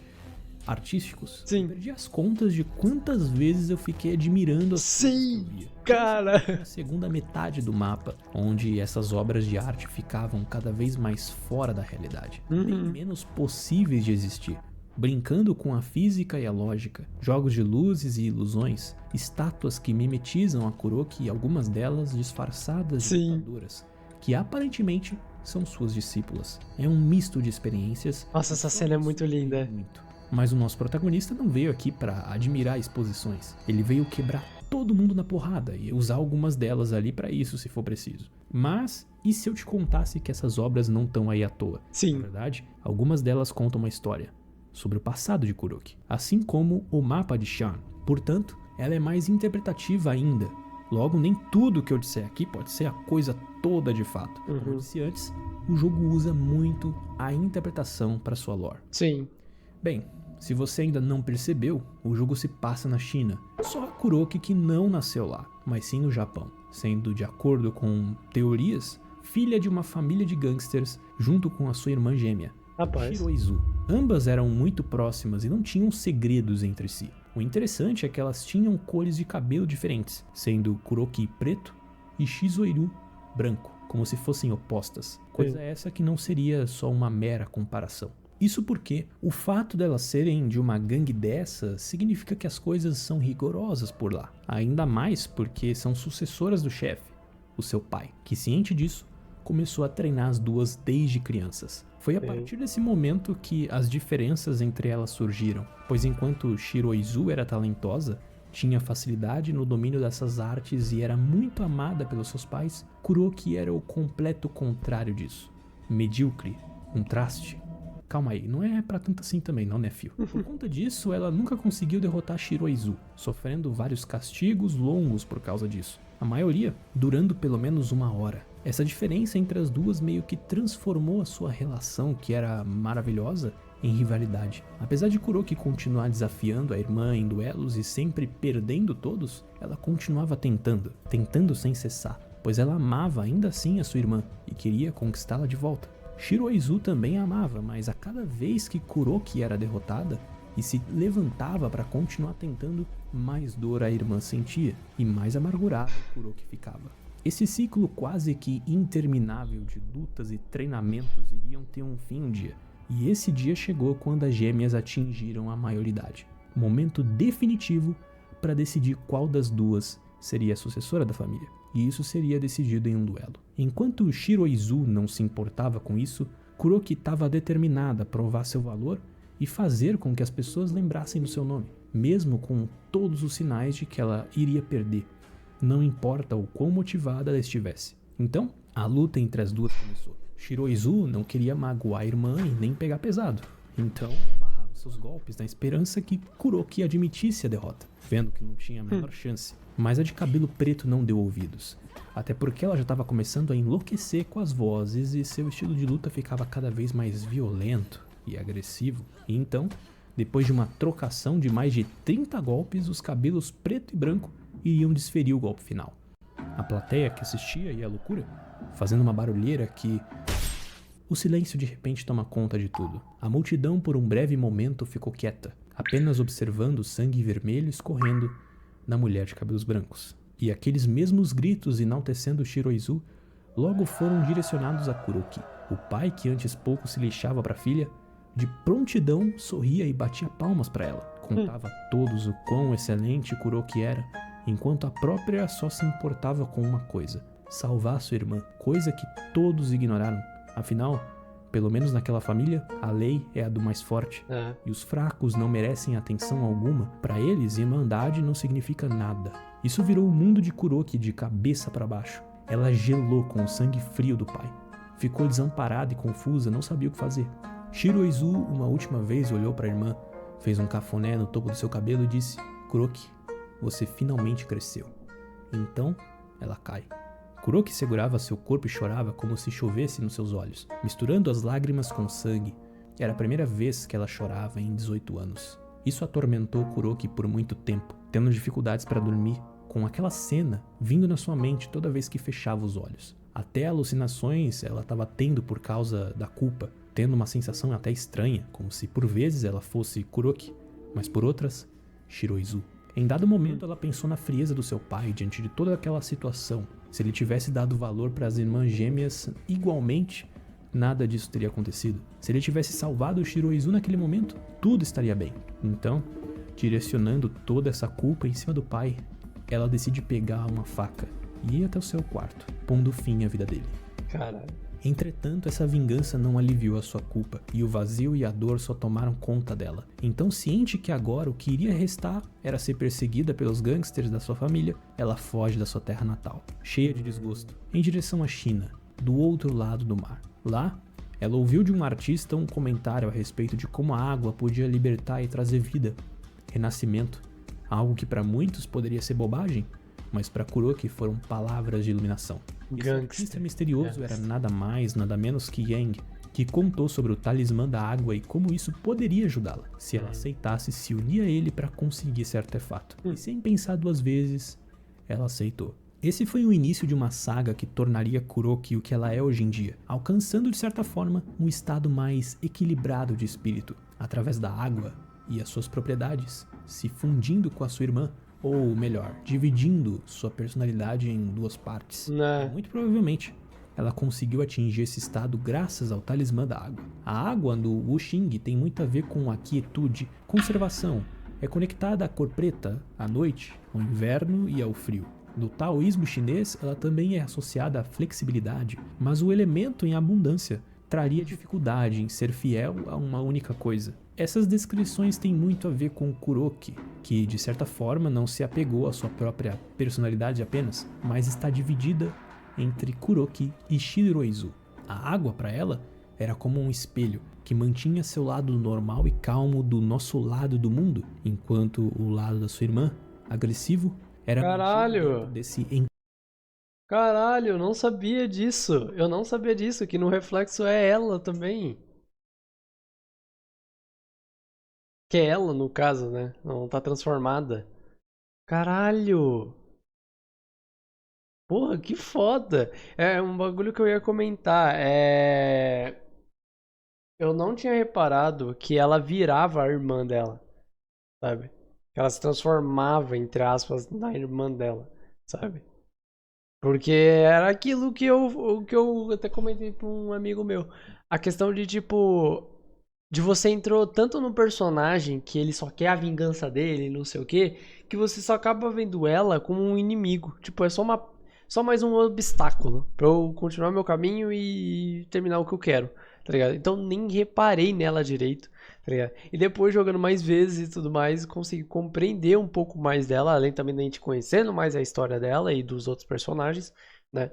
[SPEAKER 2] artísticos.
[SPEAKER 1] Sim.
[SPEAKER 2] Eu perdi as contas de quantas vezes eu fiquei admirando as coisas que eu via.
[SPEAKER 1] Cara!
[SPEAKER 2] A segunda metade do mapa, onde essas obras de arte ficavam cada vez mais fora da realidade, bem menos possíveis de existir. Brincando com a física e a lógica, jogos de luzes e ilusões, estátuas que mimetizam a Kuroki e algumas delas disfarçadas de lutadoras, que aparentemente são suas discípulas. É um misto de experiências.
[SPEAKER 1] Nossa, essa cena é muito linda.
[SPEAKER 2] Muito. Mas o nosso protagonista não veio aqui pra admirar exposições. Ele veio quebrar todo mundo na porrada e usar algumas delas ali pra isso, se for preciso. Mas, e se eu te contasse que essas obras não estão aí à toa?
[SPEAKER 1] Sim.
[SPEAKER 2] Na verdade, algumas delas contam uma história sobre o passado de Kuroki, assim como o mapa de Shan. Portanto, ela é mais interpretativa ainda. Logo, nem tudo que eu disser aqui pode ser a coisa toda de fato. Como eu disse antes, o jogo usa muito a interpretação para sua lore.
[SPEAKER 1] Sim.
[SPEAKER 2] Bem, se você ainda não percebeu, o jogo se passa na China. Só a Kuroki que não nasceu lá, mas sim no Japão, sendo, de acordo com teorias, filha de uma família de gangsters junto com a sua irmã gêmea, Shiroizu. Ambas eram muito próximas e não tinham segredos entre si. O interessante é que elas tinham cores de cabelo diferentes, sendo Kuroki preto e Shizoiru branco, como se fossem opostas. Coisa essa que não seria só uma mera comparação. Isso porque o fato delas serem de uma gangue dessa significa que as coisas são rigorosas por lá. Ainda mais porque são sucessoras do chefe, o seu pai, que ciente disso, começou a treinar as duas desde crianças. Foi a partir desse momento que as diferenças entre elas surgiram, pois enquanto Shiroizu era talentosa, tinha facilidade no domínio dessas artes e era muito amada pelos seus pais, Kuroki era o completo contrário disso. Medíocre, um traste. Calma aí, não é pra tanto assim também não, né, fio? Por conta disso, ela nunca conseguiu derrotar Shiroizu, sofrendo vários castigos longos por causa disso. A maioria durando pelo menos 1 hora. Essa diferença entre as duas meio que transformou a sua relação, que era maravilhosa, em rivalidade. Apesar de Kuroki continuar desafiando a irmã em duelos e sempre perdendo todos, ela continuava tentando sem cessar, pois ela amava ainda assim a sua irmã e queria conquistá-la de volta. Shiroizu também a amava, mas a cada vez que Kuroki era derrotada e se levantava para continuar tentando, mais dor a irmã sentia e mais amargurada Kuroki ficava. Esse ciclo quase que interminável de lutas e treinamentos iriam ter um fim um dia, e esse dia chegou quando as gêmeas atingiram a maioridade. Momento definitivo para decidir qual das duas seria a sucessora da família, e isso seria decidido em um duelo. Enquanto Shiroizu não se importava com isso, Kuroki estava determinada a provar seu valor e fazer com que as pessoas lembrassem do seu nome, mesmo com todos os sinais de que ela iria perder, não importa o quão motivada ela estivesse. Então, a luta entre as duas começou. Shiroizu não queria magoar a irmã e nem pegar pesado, então ela barrava seus golpes na esperança que Kuroki admitisse a derrota, vendo que não tinha a menor chance. Mas a de cabelo preto não deu ouvidos, até porque ela já estava começando a enlouquecer com as vozes e seu estilo de luta ficava cada vez mais violento e agressivo. E então, depois de uma trocação de mais de 30 golpes, os cabelos preto e branco iriam desferir o golpe final. A plateia que assistia ia à loucura, fazendo uma barulheira que... O silêncio de repente toma conta de tudo. A multidão por um breve momento ficou quieta, apenas observando o sangue vermelho escorrendo na mulher de cabelos brancos. E aqueles mesmos gritos enaltecendo Shiroizu logo foram direcionados a Kuroki. O pai, que antes pouco se lixava para a filha, de prontidão sorria e batia palmas para ela. Contava a todos o quão excelente Kuroki era, enquanto a própria só se importava com uma coisa: salvar sua irmã, coisa que todos ignoraram. Afinal, pelo menos naquela família, a lei é a do mais forte, e os fracos não merecem atenção alguma. Para eles, irmandade não significa nada. Isso virou o mundo de Kuroki de cabeça para baixo. Ela gelou com o sangue frio do pai. Ficou desamparada e confusa, não sabia o que fazer. Shiroizu uma última vez olhou para a irmã, fez um cafuné no topo do seu cabelo e disse: Kuroki, você finalmente cresceu. Então, ela cai. Kuroki segurava seu corpo e chorava como se chovesse nos seus olhos, misturando as lágrimas com sangue. Era a primeira vez que ela chorava em 18 anos. Isso atormentou Kuroki por muito tempo, tendo dificuldades para dormir, com aquela cena vindo na sua mente toda vez que fechava os olhos. Até alucinações ela estava tendo por causa da culpa, tendo uma sensação até estranha, como se por vezes ela fosse Kuroki, mas por outras, Shiroizu. Em dado momento ela pensou na frieza do seu pai diante de toda aquela situação. Se ele tivesse dado valor para as irmãs gêmeas igualmente, nada disso teria acontecido. Se ele tivesse salvado o Shiroizu naquele momento, tudo estaria bem. Então, direcionando toda essa culpa em cima do pai, ela decide pegar uma faca e ir até o seu quarto, pondo fim à vida dele.
[SPEAKER 1] Caralho.
[SPEAKER 2] Entretanto, essa vingança não aliviou a sua culpa, e o vazio e a dor só tomaram conta dela. Então, ciente que agora o que iria restar era ser perseguida pelos gangsters da sua família, ela foge da sua terra natal, cheia de desgosto, em direção à China, do outro lado do mar. Lá, ela ouviu de um artista um comentário a respeito de como a água podia libertar e trazer vida, renascimento, algo que para muitos poderia ser bobagem, mas para Kuroki foram palavras de iluminação. Esse artista misterioso era nada mais, nada menos que Yang, que contou sobre o talismã da água e como isso poderia ajudá-la, se ela aceitasse se unir a ele para conseguir esse artefato. E sem pensar duas vezes, ela aceitou. Esse foi o início de uma saga que tornaria Kuroki o que ela é hoje em dia, alcançando de certa forma um estado mais equilibrado de espírito, através da água e as suas propriedades, se fundindo com a sua irmã, ou melhor, dividindo sua personalidade em duas partes. E muito provavelmente, ela conseguiu atingir esse estado graças ao talismã da água. A água no Wuxing tem muito a ver com a quietude, conservação, é conectada à cor preta, à noite, ao inverno e ao frio. No taoísmo chinês, ela também é associada à flexibilidade, mas o elemento em abundância traria dificuldade em ser fiel a uma única coisa. Essas descrições têm muito a ver com Kuroki, que de certa forma não se apegou à sua própria personalidade apenas, mas está dividida entre Kuroki e Shiroizu. A água para ela era como um espelho que mantinha seu lado normal e calmo do nosso lado do mundo, enquanto o lado da sua irmã, agressivo, era
[SPEAKER 1] Caralho!
[SPEAKER 2] Desse
[SPEAKER 1] Caralho, eu não sabia disso. Eu não sabia disso, que no reflexo é ela também. Que é ela, no caso, né? Não tá transformada. Caralho! Porra, que foda! É um bagulho que eu ia comentar. Eu não tinha reparado que ela virava a irmã dela, sabe? Que ela se transformava, entre aspas, na irmã dela, sabe? Porque era aquilo que eu até comentei pra um amigo meu. A questão de, tipo, de você entrou tanto no personagem que ele só quer a vingança dele, não sei o quê, que você só acaba vendo ela como um inimigo. Tipo, é só mais um obstáculo pra eu continuar meu caminho e terminar o que eu quero, tá ligado? Então nem reparei nela direito, tá ligado? E depois jogando mais vezes e tudo mais, consegui compreender um pouco mais dela, além também da gente conhecendo mais a história dela e dos outros personagens, né?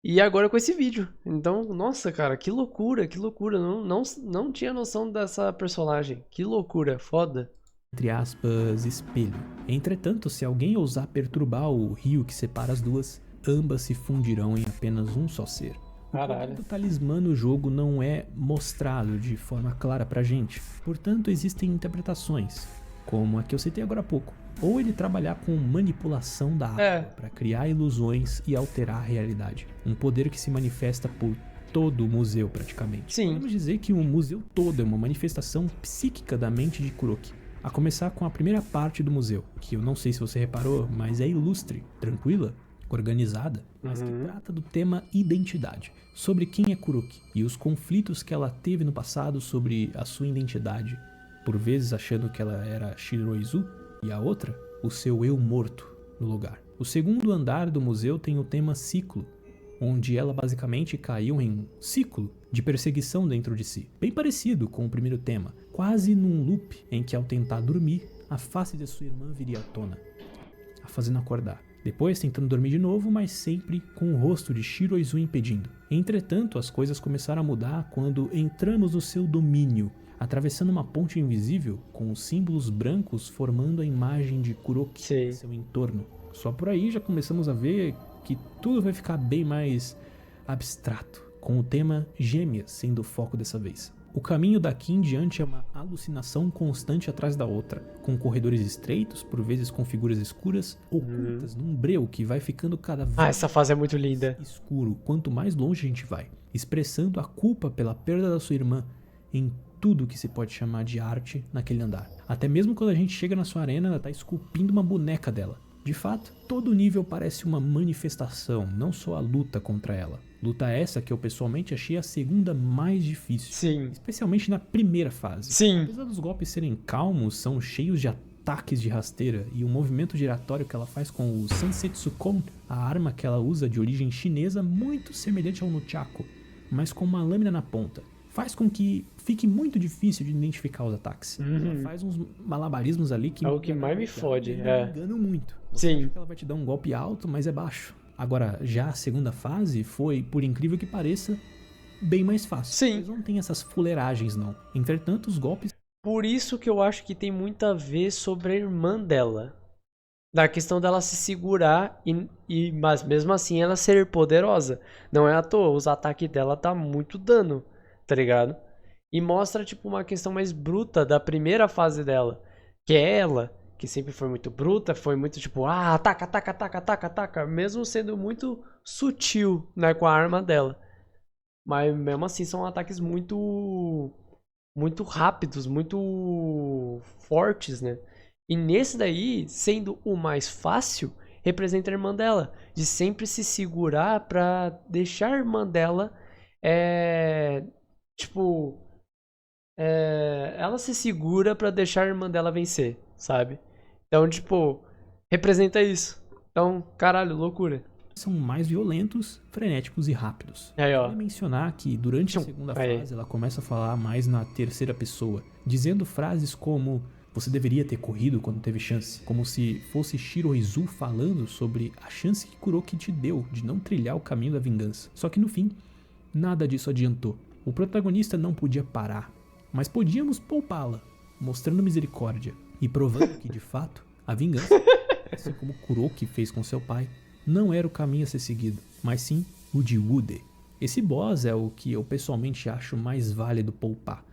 [SPEAKER 1] E agora com esse vídeo. Então, nossa, cara, que loucura, que loucura. Não tinha noção dessa personagem. Que loucura, foda.
[SPEAKER 2] entre aspas, espelho. Entretanto, se alguém ousar perturbar o rio que separa as duas, ambas se fundirão em apenas um só ser.
[SPEAKER 1] Caralho.
[SPEAKER 2] O talismã no jogo não é mostrado de forma clara pra gente, portanto existem interpretações, como a que eu citei agora há pouco. Ou ele trabalhar com manipulação da água para criar ilusões e alterar a realidade. Um poder que se manifesta por todo o museu praticamente.
[SPEAKER 1] Sim.
[SPEAKER 2] Podemos dizer que o museu todo é uma manifestação psíquica da mente de Kuroki. A começar com a primeira parte do museu, que eu não sei se você reparou, mas é ilustre, tranquila, organizada, mas que trata do tema identidade, sobre quem é Kuroki e os conflitos que ela teve no passado sobre a sua identidade, por vezes achando que ela era Shiroizu, e a outra, o seu eu morto no lugar. O segundo andar do museu tem o tema ciclo, onde ela basicamente caiu em um ciclo de perseguição dentro de si, bem parecido com o primeiro tema, quase num loop em que ao tentar dormir, a face de sua irmã viria à tona, a fazendo acordar. Depois tentando dormir de novo, mas sempre com o rosto de Shiroizu impedindo. Entretanto, as coisas começaram a mudar quando entramos no seu domínio, atravessando uma ponte invisível com os símbolos brancos formando a imagem de Kuroki em seu entorno. Só por aí já começamos a ver que tudo vai ficar bem mais abstrato, com o tema gêmeas sendo o foco dessa vez. O caminho daqui em diante é uma alucinação constante atrás da outra, com corredores estreitos, por vezes com figuras escuras, ocultas num breu que vai ficando cada vez
[SPEAKER 1] essa fase é muito linda.
[SPEAKER 2] escuro quanto mais longe a gente vai, expressando a culpa pela perda da sua irmã em tudo que se pode chamar de arte naquele andar. Até mesmo quando a gente chega na sua arena, ela tá esculpindo uma boneca dela. De fato, todo nível parece uma manifestação, não só a luta contra ela. Luta essa que eu pessoalmente achei a segunda mais difícil.
[SPEAKER 1] Sim.
[SPEAKER 2] Especialmente na primeira fase.
[SPEAKER 1] Sim.
[SPEAKER 2] Apesar dos golpes serem calmos, são cheios de ataques de rasteira e o movimento giratório que ela faz com o Sansetsu-kon, a arma que ela usa de origem chinesa, muito semelhante ao nunchaku, mas com uma lâmina na ponta. Faz com que fique muito difícil de identificar os ataques. Ela faz uns malabarismos ali que...
[SPEAKER 1] É o que mais me fode,
[SPEAKER 2] me enganam muito. Você
[SPEAKER 1] Sim.
[SPEAKER 2] acha que ela vai te dar um golpe alto, mas é baixo. Agora, já a segunda fase foi, por incrível que pareça, bem mais fácil.
[SPEAKER 1] Sim.
[SPEAKER 2] Mas não tem essas fuleiragens, não. Entretanto, os golpes...
[SPEAKER 1] Por isso que eu acho que tem muito a ver sobre a irmã dela. Da questão dela se segurar, mas mesmo assim ela ser poderosa. Não é à toa, os ataques dela tá muito dano, tá ligado? E mostra, tipo, uma questão mais bruta da primeira fase dela. Que é ela, que sempre foi muito bruta, foi muito tipo, ataca, ataca, ataca, ataca, ataca. Mesmo sendo muito sutil, né, com a arma dela. Mas mesmo assim são ataques muito rápidos, muito fortes, né? E nesse daí, sendo o mais fácil, representa a irmã dela. De sempre se segurar pra deixar a irmã dela, ela se segura pra deixar a irmã dela vencer, sabe? Então, tipo, representa isso. Então, caralho, loucura.
[SPEAKER 2] são mais violentos, frenéticos e rápidos.
[SPEAKER 1] Aí, ó.
[SPEAKER 2] Vale mencionar que durante a segunda fase ela começa a falar mais na terceira pessoa, dizendo frases como "você deveria ter corrido quando teve chance", como se fosse Shiroizu falando sobre a chance que Kuroki te deu de não trilhar o caminho da vingança. Só que no fim, nada disso adiantou. O protagonista não podia parar, mas podíamos poupá-la, mostrando misericórdia e provando que, de fato, a vingança, assim como Kuroki fez com seu pai, não era o caminho a ser seguido, mas sim o de Ude. Esse boss é o que eu pessoalmente acho mais válido poupar,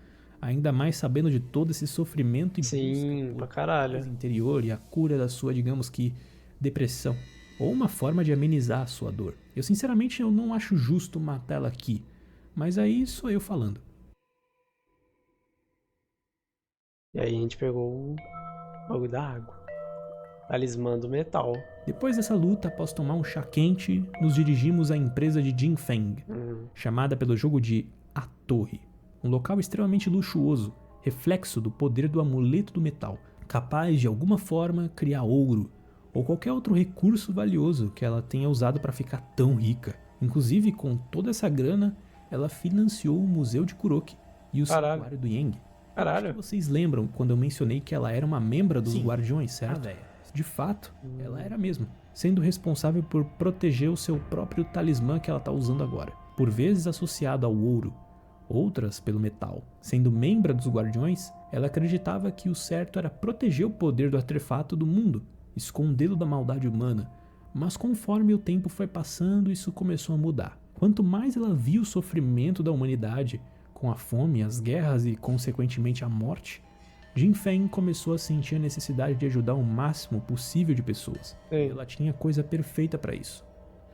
[SPEAKER 2] ainda mais sabendo de todo esse sofrimento e
[SPEAKER 1] sim,
[SPEAKER 2] busca
[SPEAKER 1] pra caralho.
[SPEAKER 2] paz interior e a cura da sua, digamos que, depressão, ou uma forma de amenizar a sua dor. Eu sinceramente eu não acho justo matar ela aqui, mas aí sou eu falando.
[SPEAKER 1] E aí a gente pegou o bagulho da água. Talismã do metal.
[SPEAKER 2] Depois dessa luta, após tomar um chá quente, nos dirigimos à empresa de Jinfeng, chamada pelo jogo de A Torre. Um local extremamente luxuoso, reflexo do poder do amuleto do metal, capaz de alguma forma criar ouro, ou qualquer outro recurso valioso que ela tenha usado para ficar tão rica. Inclusive, com toda essa grana, ela financiou o Museu de Kuroki e o Santuário do Yang.
[SPEAKER 1] Caralho.
[SPEAKER 2] Acho que vocês lembram quando eu mencionei que ela era uma membra dos Guardiões, certo?
[SPEAKER 3] velho.
[SPEAKER 2] De fato, ela era mesmo, sendo responsável por proteger o seu próprio talismã que ela está usando agora, por vezes associado ao ouro, outras pelo metal. Sendo membro dos Guardiões, ela acreditava que o certo era proteger o poder do artefato do mundo, escondê-lo da maldade humana, mas conforme o tempo foi passando, isso começou a mudar. Quanto mais ela via o sofrimento da humanidade, com a fome, as guerras e, consequentemente, a morte, Jinfeng começou a sentir a necessidade de ajudar o máximo possível de pessoas.
[SPEAKER 1] Sim.
[SPEAKER 2] Ela tinha a coisa perfeita para isso: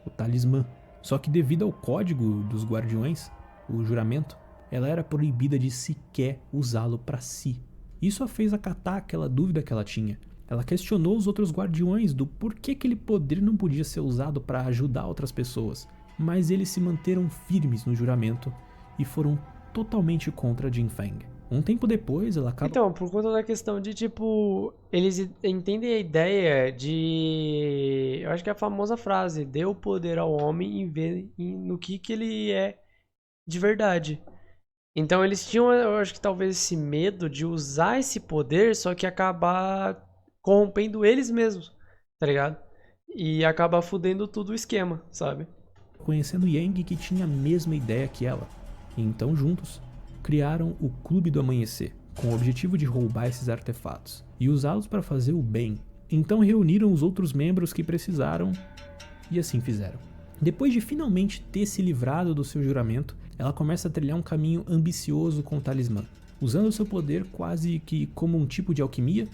[SPEAKER 2] o talismã. Só que devido ao código dos Guardiões, o juramento, ela era proibida de sequer usá-lo para si. Isso a fez acatar aquela dúvida que ela tinha. Ela questionou os outros Guardiões do porquê aquele poder não podia ser usado para ajudar outras pessoas, mas eles se manteram firmes no juramento e foram totalmente contra Jinfeng. Um tempo depois, ela acaba...
[SPEAKER 1] Então, por conta da questão de, tipo, eles entendem a ideia de... Eu acho que é a famosa frase, dê o poder ao homem e vê no que ele é de verdade. Então eles tinham, eu acho que talvez esse medo de usar esse poder, só que acabar corrompendo eles mesmos, tá ligado? E acabar fudendo tudo o esquema, sabe?
[SPEAKER 2] conhecendo Yang, que tinha a mesma ideia que ela. E então, juntos, criaram o Clube do Amanhecer, com o objetivo de roubar esses artefatos e usá-los para fazer o bem, Então reuniram os outros membros que precisaram e assim fizeram. Depois de finalmente ter se livrado do seu juramento, ela começa a trilhar um caminho ambicioso com o talismã, usando seu poder quase que como um tipo de alquimia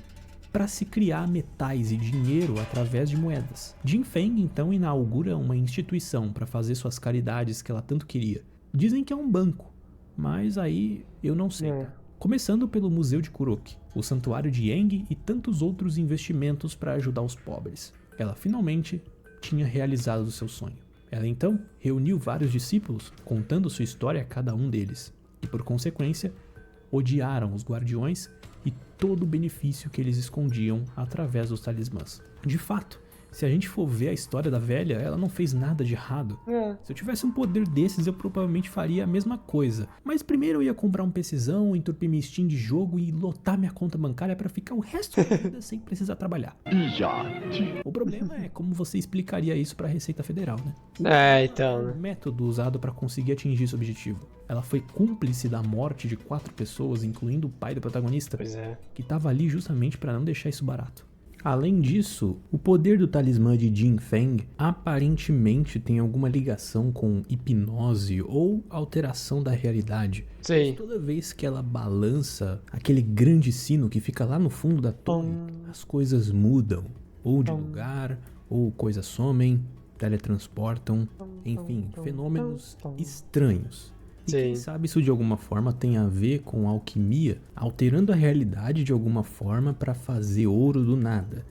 [SPEAKER 2] para se criar metais e dinheiro através de moedas. Jin Feng então inaugura uma instituição para fazer suas caridades que ela tanto queria. Dizem que é um banco, mas aí eu não sei. Começando pelo Museu de Kuroki, o Santuário de Yang e tantos outros investimentos para ajudar os pobres. Ela finalmente tinha realizado o seu sonho. Ela então reuniu vários discípulos, contando sua história a cada um deles, e por consequência, odiaram os guardiões e todo o benefício que eles escondiam através dos talismãs. De fato, se a gente for ver a história da velha, ela não fez nada de errado. Se eu tivesse um poder desses, eu provavelmente faria a mesma coisa. Mas primeiro eu ia comprar um PCzão, entupir minha Steam de jogo e lotar minha conta bancária para ficar o resto da vida sem precisar trabalhar. O problema é como você explicaria isso para a Receita Federal, né?
[SPEAKER 1] Então,
[SPEAKER 2] O método usado para conseguir atingir esse objetivo. Ela foi cúmplice da morte de 4 pessoas, incluindo o pai do protagonista, que estava ali justamente para não deixar isso barato. Além disso, o poder do talismã de Jin Feng aparentemente tem alguma ligação com hipnose ou alteração da realidade.
[SPEAKER 1] Sim.
[SPEAKER 2] Toda vez que ela balança aquele grande sino que fica lá no fundo da torre, as coisas mudam, ou de lugar, ou coisas somem, teletransportam, enfim, fenômenos estranhos. E quem sabe isso de alguma forma tem a ver com alquimia, alterando a realidade de alguma forma para fazer ouro do nada.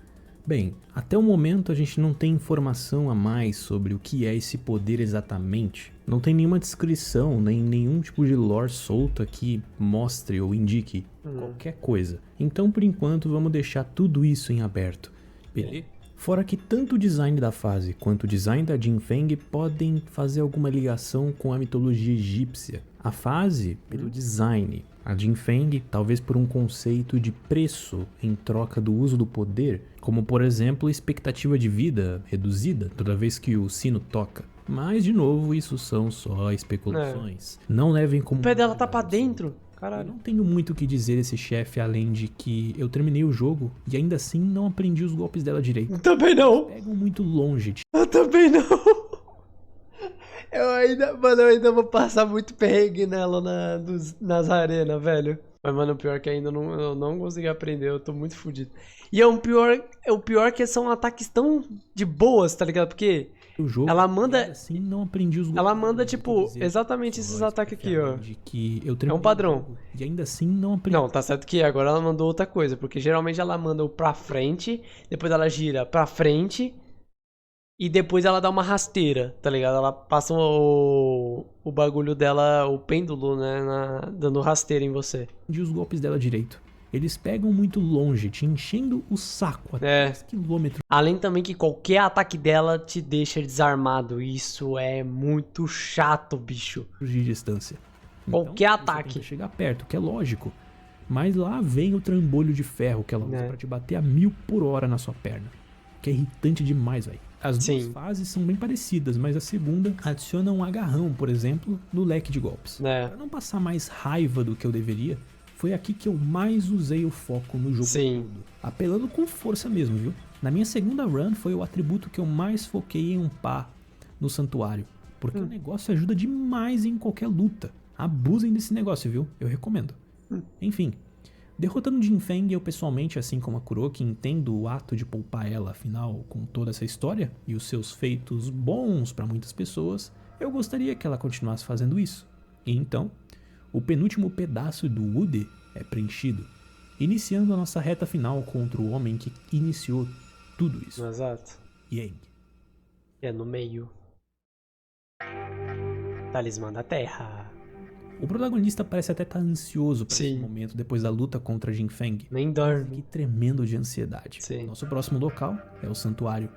[SPEAKER 2] Bem, até o momento a gente não tem informação a mais sobre o que é esse poder exatamente. Não tem nenhuma descrição, nem nenhum tipo de lore solta que mostre ou indique qualquer coisa. Então, por enquanto, vamos deixar tudo isso em aberto, beleza? Fora que tanto o design da fase quanto o design da Jin Feng podem fazer alguma ligação com a mitologia egípcia. A fase, pelo design. A Jin Feng, talvez por um conceito de preço em troca do uso do poder, como por exemplo expectativa de vida reduzida toda vez que o sino toca. Mas, de novo, isso são só especulações. Não levem como...
[SPEAKER 1] O pé dela tá pra dentro. Caralho.
[SPEAKER 2] Eu não tenho muito o que dizer desse chefe, além de que eu terminei o jogo e ainda assim não aprendi os golpes dela direito.
[SPEAKER 1] Também não.
[SPEAKER 2] Pegam muito longe.
[SPEAKER 1] Eu também não. Mano, eu ainda vou passar muito perrengue nela nas arenas, velho. Mas, mano, o pior é que ainda eu não consegui aprender, eu tô muito fodido. E o pior que são ataques tão de boas, tá ligado? Porque
[SPEAKER 2] o jogo,
[SPEAKER 1] ela manda...
[SPEAKER 2] assim, não aprendi os golpes.
[SPEAKER 1] Ela manda, tipo, exatamente esses ataques aqui, ó.
[SPEAKER 2] De que eu
[SPEAKER 1] é um padrão.
[SPEAKER 2] E ainda assim não aprendi.
[SPEAKER 1] Não, tá certo que agora ela mandou outra coisa. Porque geralmente ela manda o pra frente, depois ela gira pra frente... E depois ela dá uma rasteira, tá ligado? Ela passa o bagulho dela, o pêndulo, né? Dando rasteira em você.
[SPEAKER 2] E os golpes dela direito. Eles pegam muito longe, te enchendo o saco a 3 km.
[SPEAKER 1] Além também que qualquer ataque dela te deixa desarmado. Isso é muito chato, bicho.
[SPEAKER 2] De distância.
[SPEAKER 1] Qualquer
[SPEAKER 2] então,
[SPEAKER 1] ataque.
[SPEAKER 2] Você tem que chegar perto, que é lógico. Mas lá vem o trambolho de ferro que ela usa pra te bater a 1000 por hora na sua perna. Que é irritante demais, velho. As duas fases são bem parecidas, mas a segunda adiciona um agarrão, por exemplo, no leque de golpes. Pra não passar mais raiva do que eu deveria, foi aqui que eu mais usei o foco no jogo todo. Apelando com força mesmo, viu? Na minha segunda run foi o atributo que eu mais foquei em upar no santuário. Porque o negócio ajuda demais em qualquer luta. Abusem desse negócio, viu? Eu recomendo. Enfim. Derrotando Jin Feng, eu pessoalmente, assim como a Kuroki, entendo o ato de poupar ela, afinal, com toda essa história e os seus feitos bons para muitas pessoas, eu gostaria que ela continuasse fazendo isso. E então, o penúltimo pedaço do Ude é preenchido, iniciando a nossa reta final contra o homem que iniciou tudo isso.
[SPEAKER 1] Exato.
[SPEAKER 2] Yang.
[SPEAKER 1] É no meio. Talismã da Terra.
[SPEAKER 2] O protagonista parece até estar ansioso para esse momento depois da luta contra Jin Feng.
[SPEAKER 1] Nem dorme.
[SPEAKER 2] Que tremendo de ansiedade. Nosso próximo local é o santuário,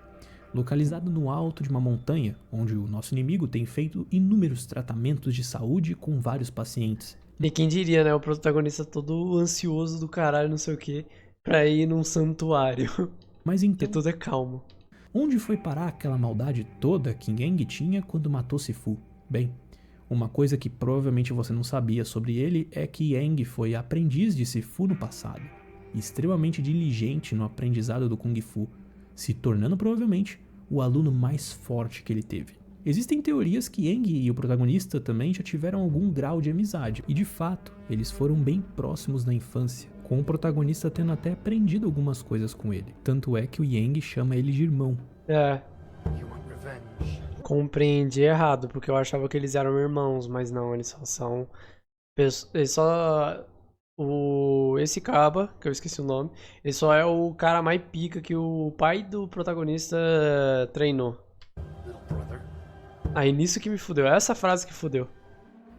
[SPEAKER 2] localizado no alto de uma montanha, onde o nosso inimigo tem feito inúmeros tratamentos de saúde com vários pacientes.
[SPEAKER 1] E quem diria, né? O protagonista todo ansioso do caralho, não sei o que, pra ir num santuário.
[SPEAKER 2] Mas então...
[SPEAKER 1] Porque tudo é calmo.
[SPEAKER 2] Onde foi parar aquela maldade toda que Yang tinha quando matou Sifu? Bem... Uma coisa que provavelmente você não sabia sobre ele é que Yang foi aprendiz de Sifu no passado. e extremamente diligente no aprendizado do Kung Fu, se tornando provavelmente o aluno mais forte que ele teve. Existem teorias que Yang e o protagonista também já tiveram algum grau de amizade, e de fato, eles foram bem próximos na infância, com o protagonista tendo até aprendido algumas coisas com ele. Tanto é que o Yang chama ele de irmão.
[SPEAKER 1] É. Compreendi errado, porque eu achava que eles eram irmãos, mas não, eles só são. Eles só. Esse caba, que eu esqueci o nome, ele só é o cara mais pica que o pai do protagonista treinou. Aí nisso que me fudeu, essa frase que fudeu.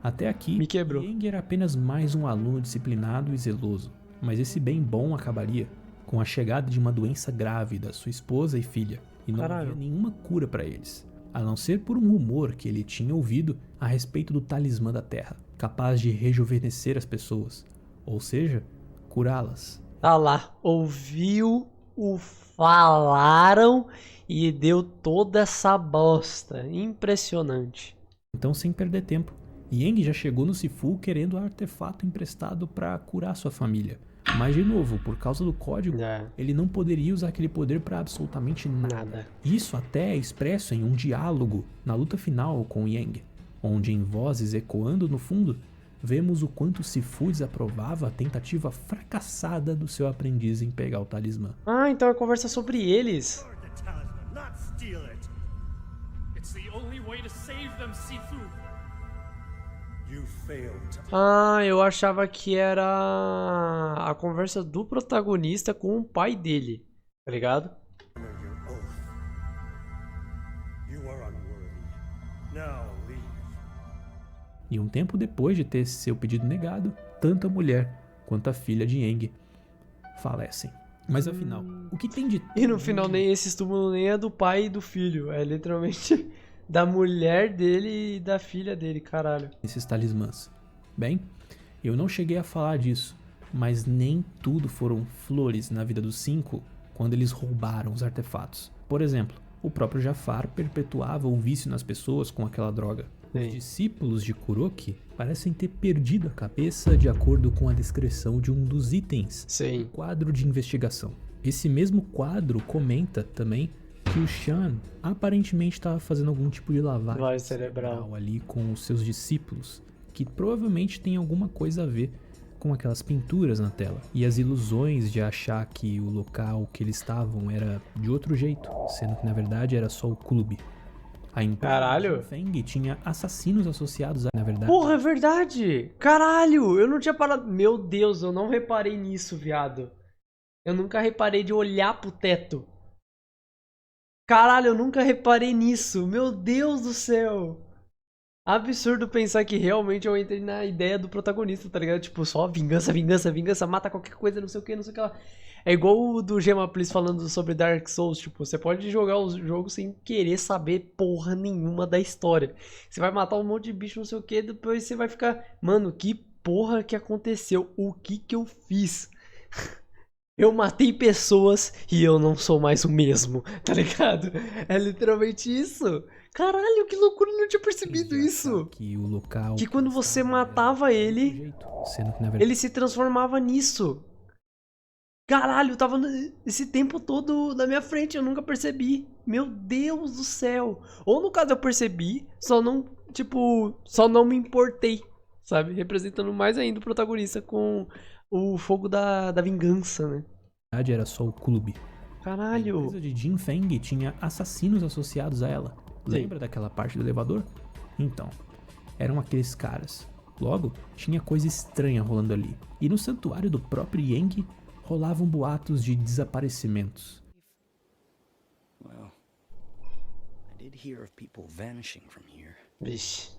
[SPEAKER 2] Até aqui,
[SPEAKER 1] Me quebrou.
[SPEAKER 2] Yang era apenas mais um aluno disciplinado e zeloso, mas esse bem bom acabaria com a chegada de uma doença grave da sua esposa e filha, e não havia nenhuma cura para eles, a não ser por um rumor que ele tinha ouvido a respeito do talismã da terra, capaz de rejuvenescer as pessoas, ou seja, curá-las.
[SPEAKER 1] Tá lá, ouviu o falaram e deu toda essa bosta. Impressionante.
[SPEAKER 2] Então, sem perder tempo, Yang já chegou no Sifu querendo o artefato emprestado para curar sua família. Mas, de novo, por causa do código, ele não poderia usar aquele poder para absolutamente nada. Isso até é expresso em um diálogo na luta final com Yang, onde, em vozes ecoando no fundo, vemos o quanto Sifu desaprovava a tentativa fracassada do seu aprendiz em pegar o talismã.
[SPEAKER 1] Ah, então é conversa sobre eles. Ah, eu achava que era a conversa do protagonista com o pai dele, tá ligado?
[SPEAKER 2] E um tempo depois de ter seu pedido negado, tanto a mulher quanto a filha de Yang falecem. Mas afinal, o que tem de...
[SPEAKER 1] E no final nem esse túmulo nem é do pai e do filho, é literalmente da mulher dele e da filha dele, caralho.
[SPEAKER 2] Esses talismãs. Bem, eu não cheguei a falar disso, mas nem tudo foram flores na vida dos 5 quando eles roubaram os artefatos. Por exemplo, o próprio Jafar perpetuava o vício nas pessoas com aquela droga. Os discípulos de Kuroki parecem ter perdido a cabeça de acordo com a descrição de um dos itens do quadro de investigação. Esse mesmo quadro comenta também que o Shan aparentemente estava fazendo algum tipo de lavagem cerebral ali com os seus discípulos, que provavelmente tem alguma coisa a ver com aquelas pinturas na tela e as ilusões de achar que o local que eles estavam era de outro jeito, sendo que na verdade era só o clube. A empresa Feng tinha assassinos associados a, na verdade.
[SPEAKER 1] Porra, é verdade! Caralho, eu não tinha parado. Meu Deus, eu não reparei nisso, viado. Eu nunca reparei de olhar pro teto. Caralho, eu nunca reparei nisso. Meu Deus do céu. Absurdo pensar que realmente eu entrei na ideia do protagonista, tá ligado? Tipo, só vingança, vingança, vingança, mata qualquer coisa, não sei o que, não sei o que lá. É igual o do Gema Please falando sobre Dark Souls, tipo, você pode jogar o jogo sem querer saber porra nenhuma da história. Você vai matar um monte de bicho, não sei o que, depois você vai ficar, mano, que porra que aconteceu? O que eu fiz? Eu matei pessoas e eu não sou mais o mesmo, tá ligado? É literalmente isso. Caralho, que loucura, eu não tinha percebido isso. Que quando você matava ele, ele se transformava nisso. Caralho, tava esse tempo todo na minha frente, eu nunca percebi. Meu Deus do céu. Ou no caso eu percebi, só não, tipo, só não me importei, sabe? Representando mais ainda o protagonista com o fogo da vingança, né?
[SPEAKER 2] Era só o clube.
[SPEAKER 1] Caralho.
[SPEAKER 2] A empresa de Jin Feng tinha assassinos associados a ela. Lembra daquela parte do elevador? Então, eram aqueles caras. Logo, tinha coisa estranha rolando ali. E no santuário do próprio Yang, rolavam boatos de desaparecimentos.
[SPEAKER 3] Well, I did hear of people vanishing from here.
[SPEAKER 1] Vixe.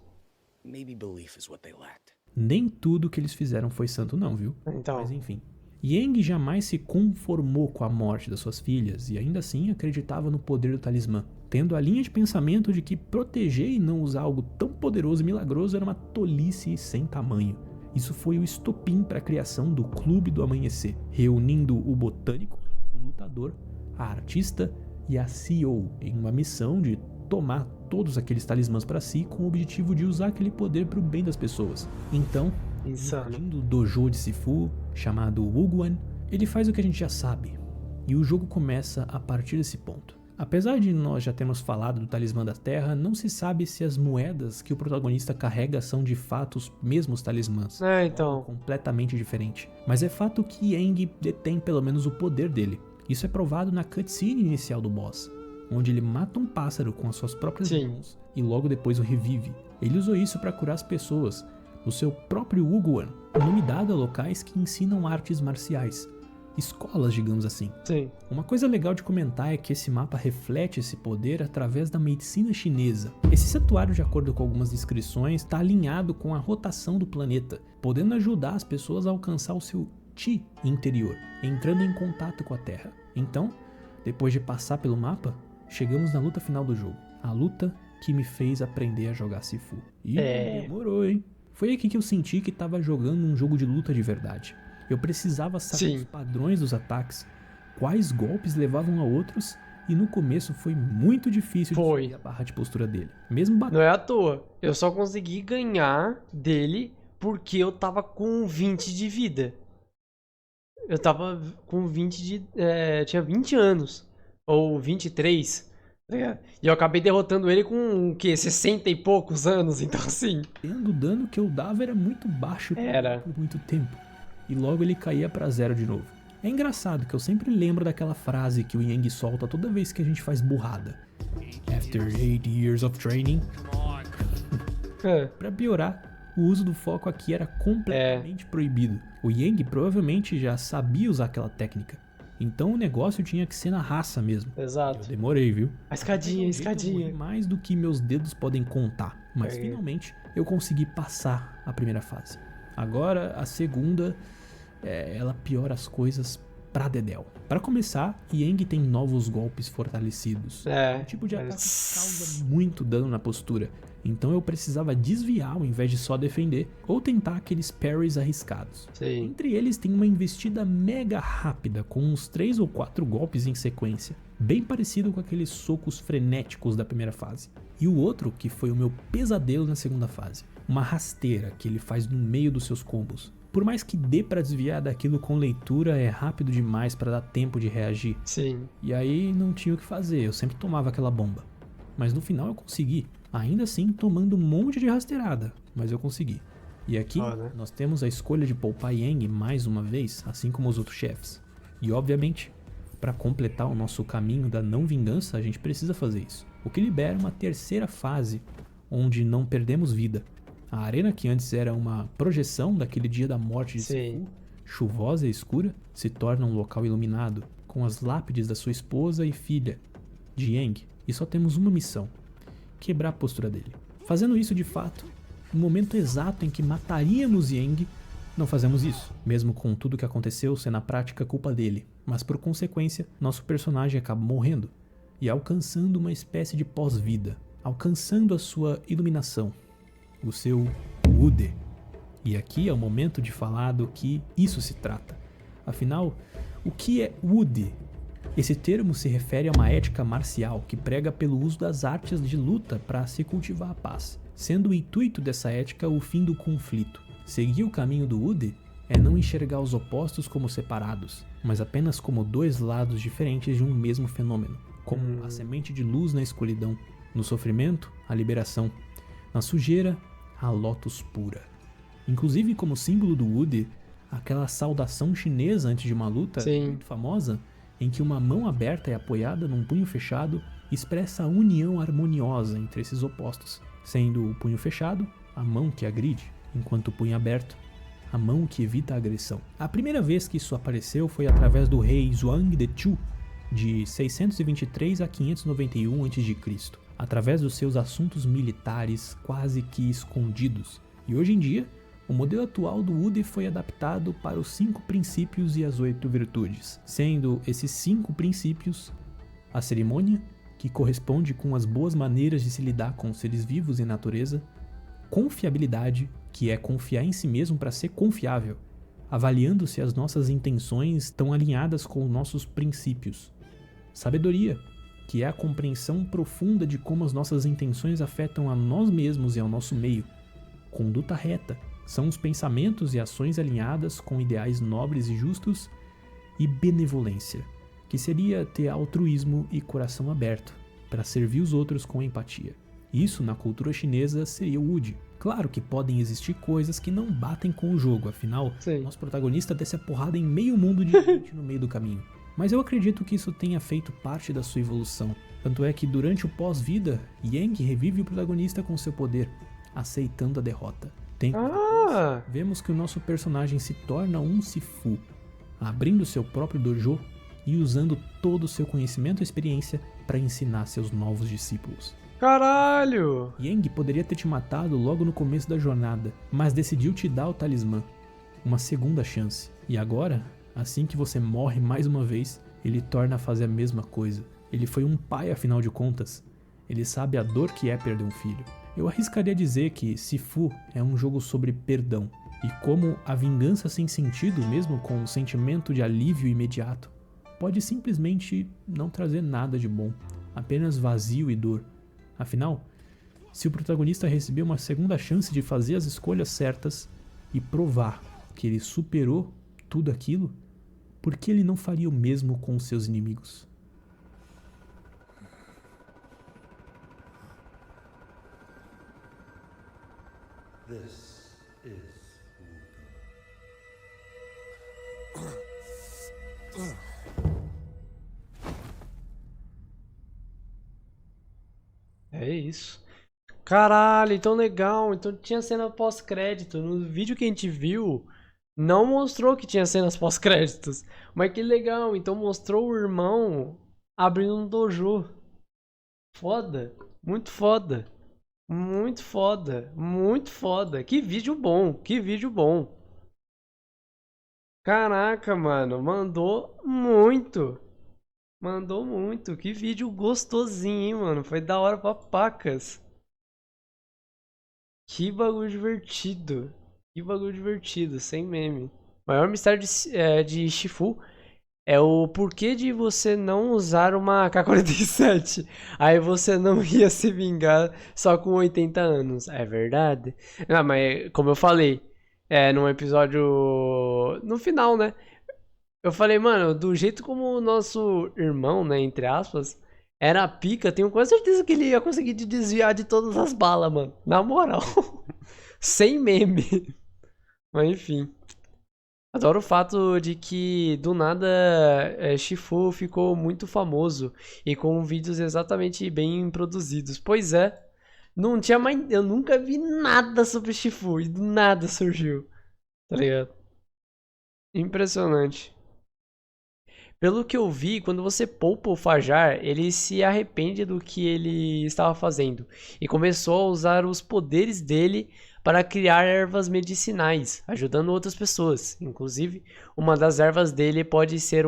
[SPEAKER 3] Maybe belief is what they lacked.
[SPEAKER 2] Nem tudo que eles fizeram foi santo não, viu?
[SPEAKER 1] Então.
[SPEAKER 2] Mas enfim. Yang jamais se conformou com a morte das suas filhas e ainda assim acreditava no poder do talismã, tendo a linha de pensamento de que proteger e não usar algo tão poderoso e milagroso era uma tolice sem tamanho. Isso foi o estopim para a criação do Clube do Amanhecer, reunindo o botânico, o lutador, a artista e a CEO em uma missão de tomar todos aqueles talismãs para si com o objetivo de usar aquele poder para o bem das pessoas. Então, invadindo o dojo de Sifu, chamado Wuguan, Ele faz o que a gente já sabe, e o jogo começa a partir desse ponto. Apesar de nós já termos falado do Talismã da Terra, não se sabe se as moedas que o protagonista carrega são de fato os mesmos talismãs.
[SPEAKER 1] Então.
[SPEAKER 2] Algo completamente diferente. Mas é fato que Aang detém pelo menos o poder dele. Isso é provado na cutscene inicial do boss, onde ele mata um pássaro com as suas próprias mãos e logo depois o revive. Ele usou isso para curar as pessoas no seu próprio Wuguan, nome dado a locais que ensinam artes marciais. Escolas, digamos assim.
[SPEAKER 1] Sim.
[SPEAKER 2] Uma coisa legal de comentar é que esse mapa reflete esse poder através da medicina chinesa. Esse santuário, de acordo com algumas descrições, está alinhado com a rotação do planeta, podendo ajudar as pessoas a alcançar o seu Qi interior, entrando em contato com a Terra. Então, depois de passar pelo mapa, chegamos na luta final do jogo. A luta que me fez aprender a jogar Sifu. E demorou, hein? Foi aqui que eu senti que estava jogando um jogo de luta de verdade. Eu precisava saber os padrões dos ataques, quais golpes levavam a outros, e no começo foi muito difícil de subir a barra de postura dele. Mesmo batendo.
[SPEAKER 1] Não é à toa. Eu só consegui ganhar dele porque eu tava com 20 de vida. Eu tava com 20 de... tinha 20 anos. Ou 23. E eu acabei derrotando ele com, 60 e poucos anos, então assim...
[SPEAKER 2] O dano que eu dava era muito baixo por muito tempo. E logo ele caía pra zero de novo. É engraçado que eu sempre lembro daquela frase que o Yang solta toda vez que a gente faz burrada. After 8 years of training. Pra piorar, o uso do foco aqui era completamente proibido. O Yang provavelmente já sabia usar aquela técnica. Então o negócio tinha que ser na raça mesmo.
[SPEAKER 1] Exato.
[SPEAKER 2] Eu demorei, viu?
[SPEAKER 1] A escadinha.
[SPEAKER 2] Mais do que meus dedos podem contar. Mas finalmente eu consegui passar a primeira fase. Agora a segunda... ela piora as coisas pra dedéu. Para começar, Yang tem novos golpes fortalecidos. Um tipo de ataque que causa muito dano na postura. Então eu precisava desviar ao invés de só defender, ou tentar aqueles parries arriscados.
[SPEAKER 1] Sim.
[SPEAKER 2] Entre eles tem uma investida mega rápida, com uns 3 ou 4 golpes em sequência, bem parecido com aqueles socos frenéticos da primeira fase. E o outro, que foi o meu pesadelo na segunda fase, uma rasteira que ele faz no meio dos seus combos. Por mais que dê pra desviar daquilo com leitura, é rápido demais pra dar tempo de reagir.
[SPEAKER 1] Sim.
[SPEAKER 2] E aí não tinha o que fazer, eu sempre tomava aquela bomba. Mas no final eu consegui, ainda assim tomando um monte de rasteirada, mas eu consegui. E aqui nós temos a escolha de poupar Yang mais uma vez, assim como os outros chefes. E obviamente, para completar o nosso caminho da não vingança, a gente precisa fazer isso. O que libera uma terceira fase, onde não perdemos vida. A arena, que antes era uma projeção daquele dia da morte de Sifu, chuvosa e escura, se torna um local iluminado, com as lápides da sua esposa e filha, de Yang, e só temos uma missão: quebrar a postura dele. Fazendo isso de fato, no momento exato em que mataríamos Yang, não fazemos isso, mesmo com tudo que aconteceu ser na prática culpa dele, mas por consequência, nosso personagem acaba morrendo, e alcançando uma espécie de pós-vida, alcançando a sua iluminação, o seu Wude. E aqui é o momento de falar do que isso se trata. Afinal, o que é Wude? Esse termo se refere a uma ética marcial que prega pelo uso das artes de luta para se cultivar a paz, sendo o intuito dessa ética o fim do conflito. Seguir o caminho do Wude é não enxergar os opostos como separados, mas apenas como dois lados diferentes de um mesmo fenômeno, como a semente de luz na escuridão, no sofrimento, a liberação, na sujeira, a lótus pura. Inclusive, como símbolo do Wude, aquela saudação chinesa antes de uma luta muito famosa, em que uma mão aberta e apoiada num punho fechado expressa a união harmoniosa entre esses opostos, sendo o punho fechado a mão que agride, enquanto o punho aberto a mão que evita a agressão. A primeira vez que isso apareceu foi através do rei Zhuang de Chu, de 623 a 591 a.C., através dos seus assuntos militares quase que escondidos. E hoje em dia, o modelo atual do Wude foi adaptado para os 5 princípios e as 8 virtudes, sendo esses 5 princípios a cerimônia, que corresponde com as boas maneiras de se lidar com seres vivos e natureza, confiabilidade, que é confiar em si mesmo para ser confiável, avaliando se as nossas intenções estão alinhadas com os nossos princípios, sabedoria, que é a compreensão profunda de como as nossas intenções afetam a nós mesmos e ao nosso meio. Conduta reta são os pensamentos e ações alinhadas com ideais nobres e justos. e benevolência, que seria ter altruísmo e coração aberto, para servir os outros com empatia. Isso, na cultura chinesa, seria o Wuji. Claro que podem existir coisas que não batem com o jogo, afinal,
[SPEAKER 1] Sim.
[SPEAKER 2] nosso protagonista desce a porrada em meio mundo de gente no meio do caminho. Mas eu acredito que isso tenha feito parte da sua evolução. Tanto é que durante o pós-vida, Yang revive o protagonista com seu poder, aceitando a derrota. Tempos depois, vemos que o nosso personagem se torna um Sifu, abrindo seu próprio dojo e usando todo o seu conhecimento e experiência para ensinar seus novos discípulos.
[SPEAKER 1] Caralho!
[SPEAKER 2] Yang poderia ter te matado logo no começo da jornada, mas decidiu te dar o talismã, uma segunda chance. E agora, assim que você morre mais uma vez, ele torna a fazer a mesma coisa. Ele foi um pai, afinal de contas. Ele sabe a dor que é perder um filho. Eu arriscaria dizer que Sifu é um jogo sobre perdão, e como a vingança sem sentido, mesmo com um sentimento de alívio imediato, pode simplesmente não trazer nada de bom, apenas vazio e dor. Afinal, se o protagonista receber uma segunda chance de fazer as escolhas certas e provar que ele superou tudo aquilo, por que ele não faria o mesmo com os seus inimigos?
[SPEAKER 4] This is
[SPEAKER 1] É isso. Caralho, então legal. Então tinha cena pós-crédito. No vídeo que a gente viu, não mostrou que tinha cenas pós-créditos. Mas que legal. Então mostrou o irmão abrindo um dojo. Foda. Muito foda. Muito foda. Muito foda. Que vídeo bom. Que vídeo bom. Caraca, mano. Mandou muito. Mandou muito. Que vídeo gostosinho, hein, mano. Foi da hora pra pacas. Que bagulho divertido. Que bagulho divertido, sem meme. O maior mistério de Shifu é o porquê de você não usar uma AK-47. Aí você não ia se vingar só com 80 anos. É verdade? Não, mas como eu falei, num episódio... No final, né? Eu falei, mano, do jeito como o nosso irmão, né, entre aspas, era pica, tenho quase certeza que ele ia conseguir te desviar de todas as balas, mano. Na moral. Sem meme. Mas enfim. Adoro o fato de que, do nada, Shifu ficou muito famoso e com vídeos exatamente bem produzidos. Pois é, não tinha mais... Eu nunca vi nada sobre Shifu e do nada surgiu. Tá ligado? Impressionante. Pelo que eu vi, quando você poupa o Fajar, ele se arrepende do que ele estava fazendo e começou a usar os poderes dele para criar ervas medicinais, ajudando outras pessoas. Inclusive, uma das ervas dele pode ser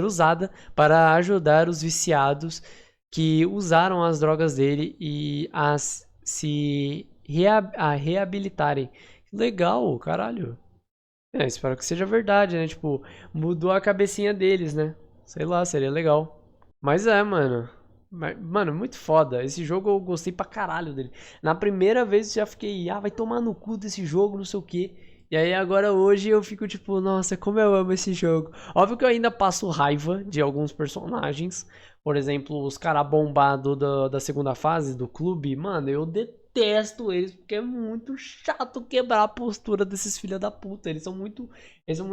[SPEAKER 1] usada para ajudar os viciados que usaram as drogas dele e a reabilitarem. Legal, caralho. Espero que seja verdade, né? Tipo, mudou a cabecinha deles, né? Sei lá, seria legal. Mas mano. Mano, muito foda. Esse jogo eu gostei pra caralho dele. Na primeira vez eu já fiquei, vai tomar no cu desse jogo, não sei o que. E aí agora hoje eu fico tipo, nossa, como eu amo esse jogo. Óbvio que eu ainda passo raiva de alguns personagens. Por exemplo, os caras bombados da segunda fase do clube. Mano, eu detesto eles porque é muito chato quebrar a postura desses filha da puta. Eles são muito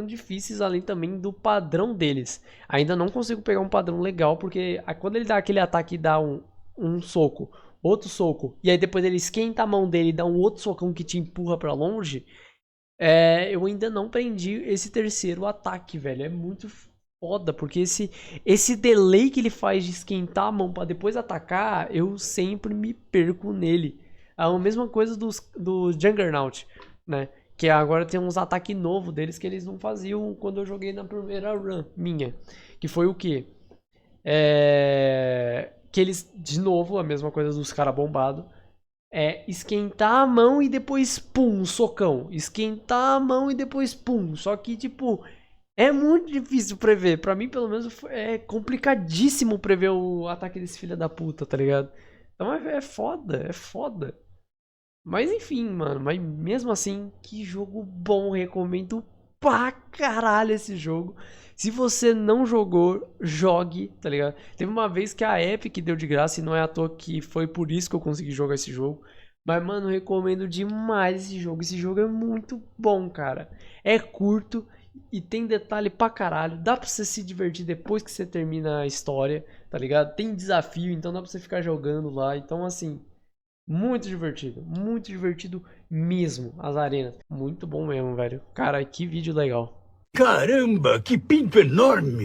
[SPEAKER 1] difíceis, além também do padrão deles. Ainda não consigo pegar um padrão legal porque quando ele dá aquele ataque e dá um soco, outro soco, e aí depois ele esquenta a mão dele e dá um outro socão que te empurra pra longe. Eu ainda não aprendi esse terceiro ataque, velho. É muito foda, porque esse delay que ele faz de esquentar a mão pra depois atacar, eu sempre me perco nele. A mesma coisa do Juggernaut, né? Que agora tem uns ataques novos deles que eles não faziam quando eu joguei na primeira run minha. Que foi o quê? Que eles, de novo, a mesma coisa dos caras bombados. Esquentar a mão e depois pum, socão. Esquentar a mão e depois pum. Só que, tipo, é muito difícil prever. Pra mim, pelo menos, é complicadíssimo prever o ataque desse filho da puta, tá ligado? Então é foda, é foda. Mas enfim, mano. Mas mesmo assim, que jogo bom. Recomendo pra caralho esse jogo. Se você não jogou, jogue, tá ligado? Teve uma vez que a Epic deu de graça e não é à toa que foi por isso que eu consegui jogar esse jogo. Mas, mano, eu recomendo demais esse jogo. Esse jogo é muito bom, cara. É curto e tem detalhe pra caralho. Dá pra você se divertir depois que você termina a história, tá ligado? Tem desafio, então dá pra você ficar jogando lá. Então, assim, muito divertido mesmo as arenas. Muito bom mesmo, velho. Cara, que vídeo legal.
[SPEAKER 5] Caramba, que pinto enorme!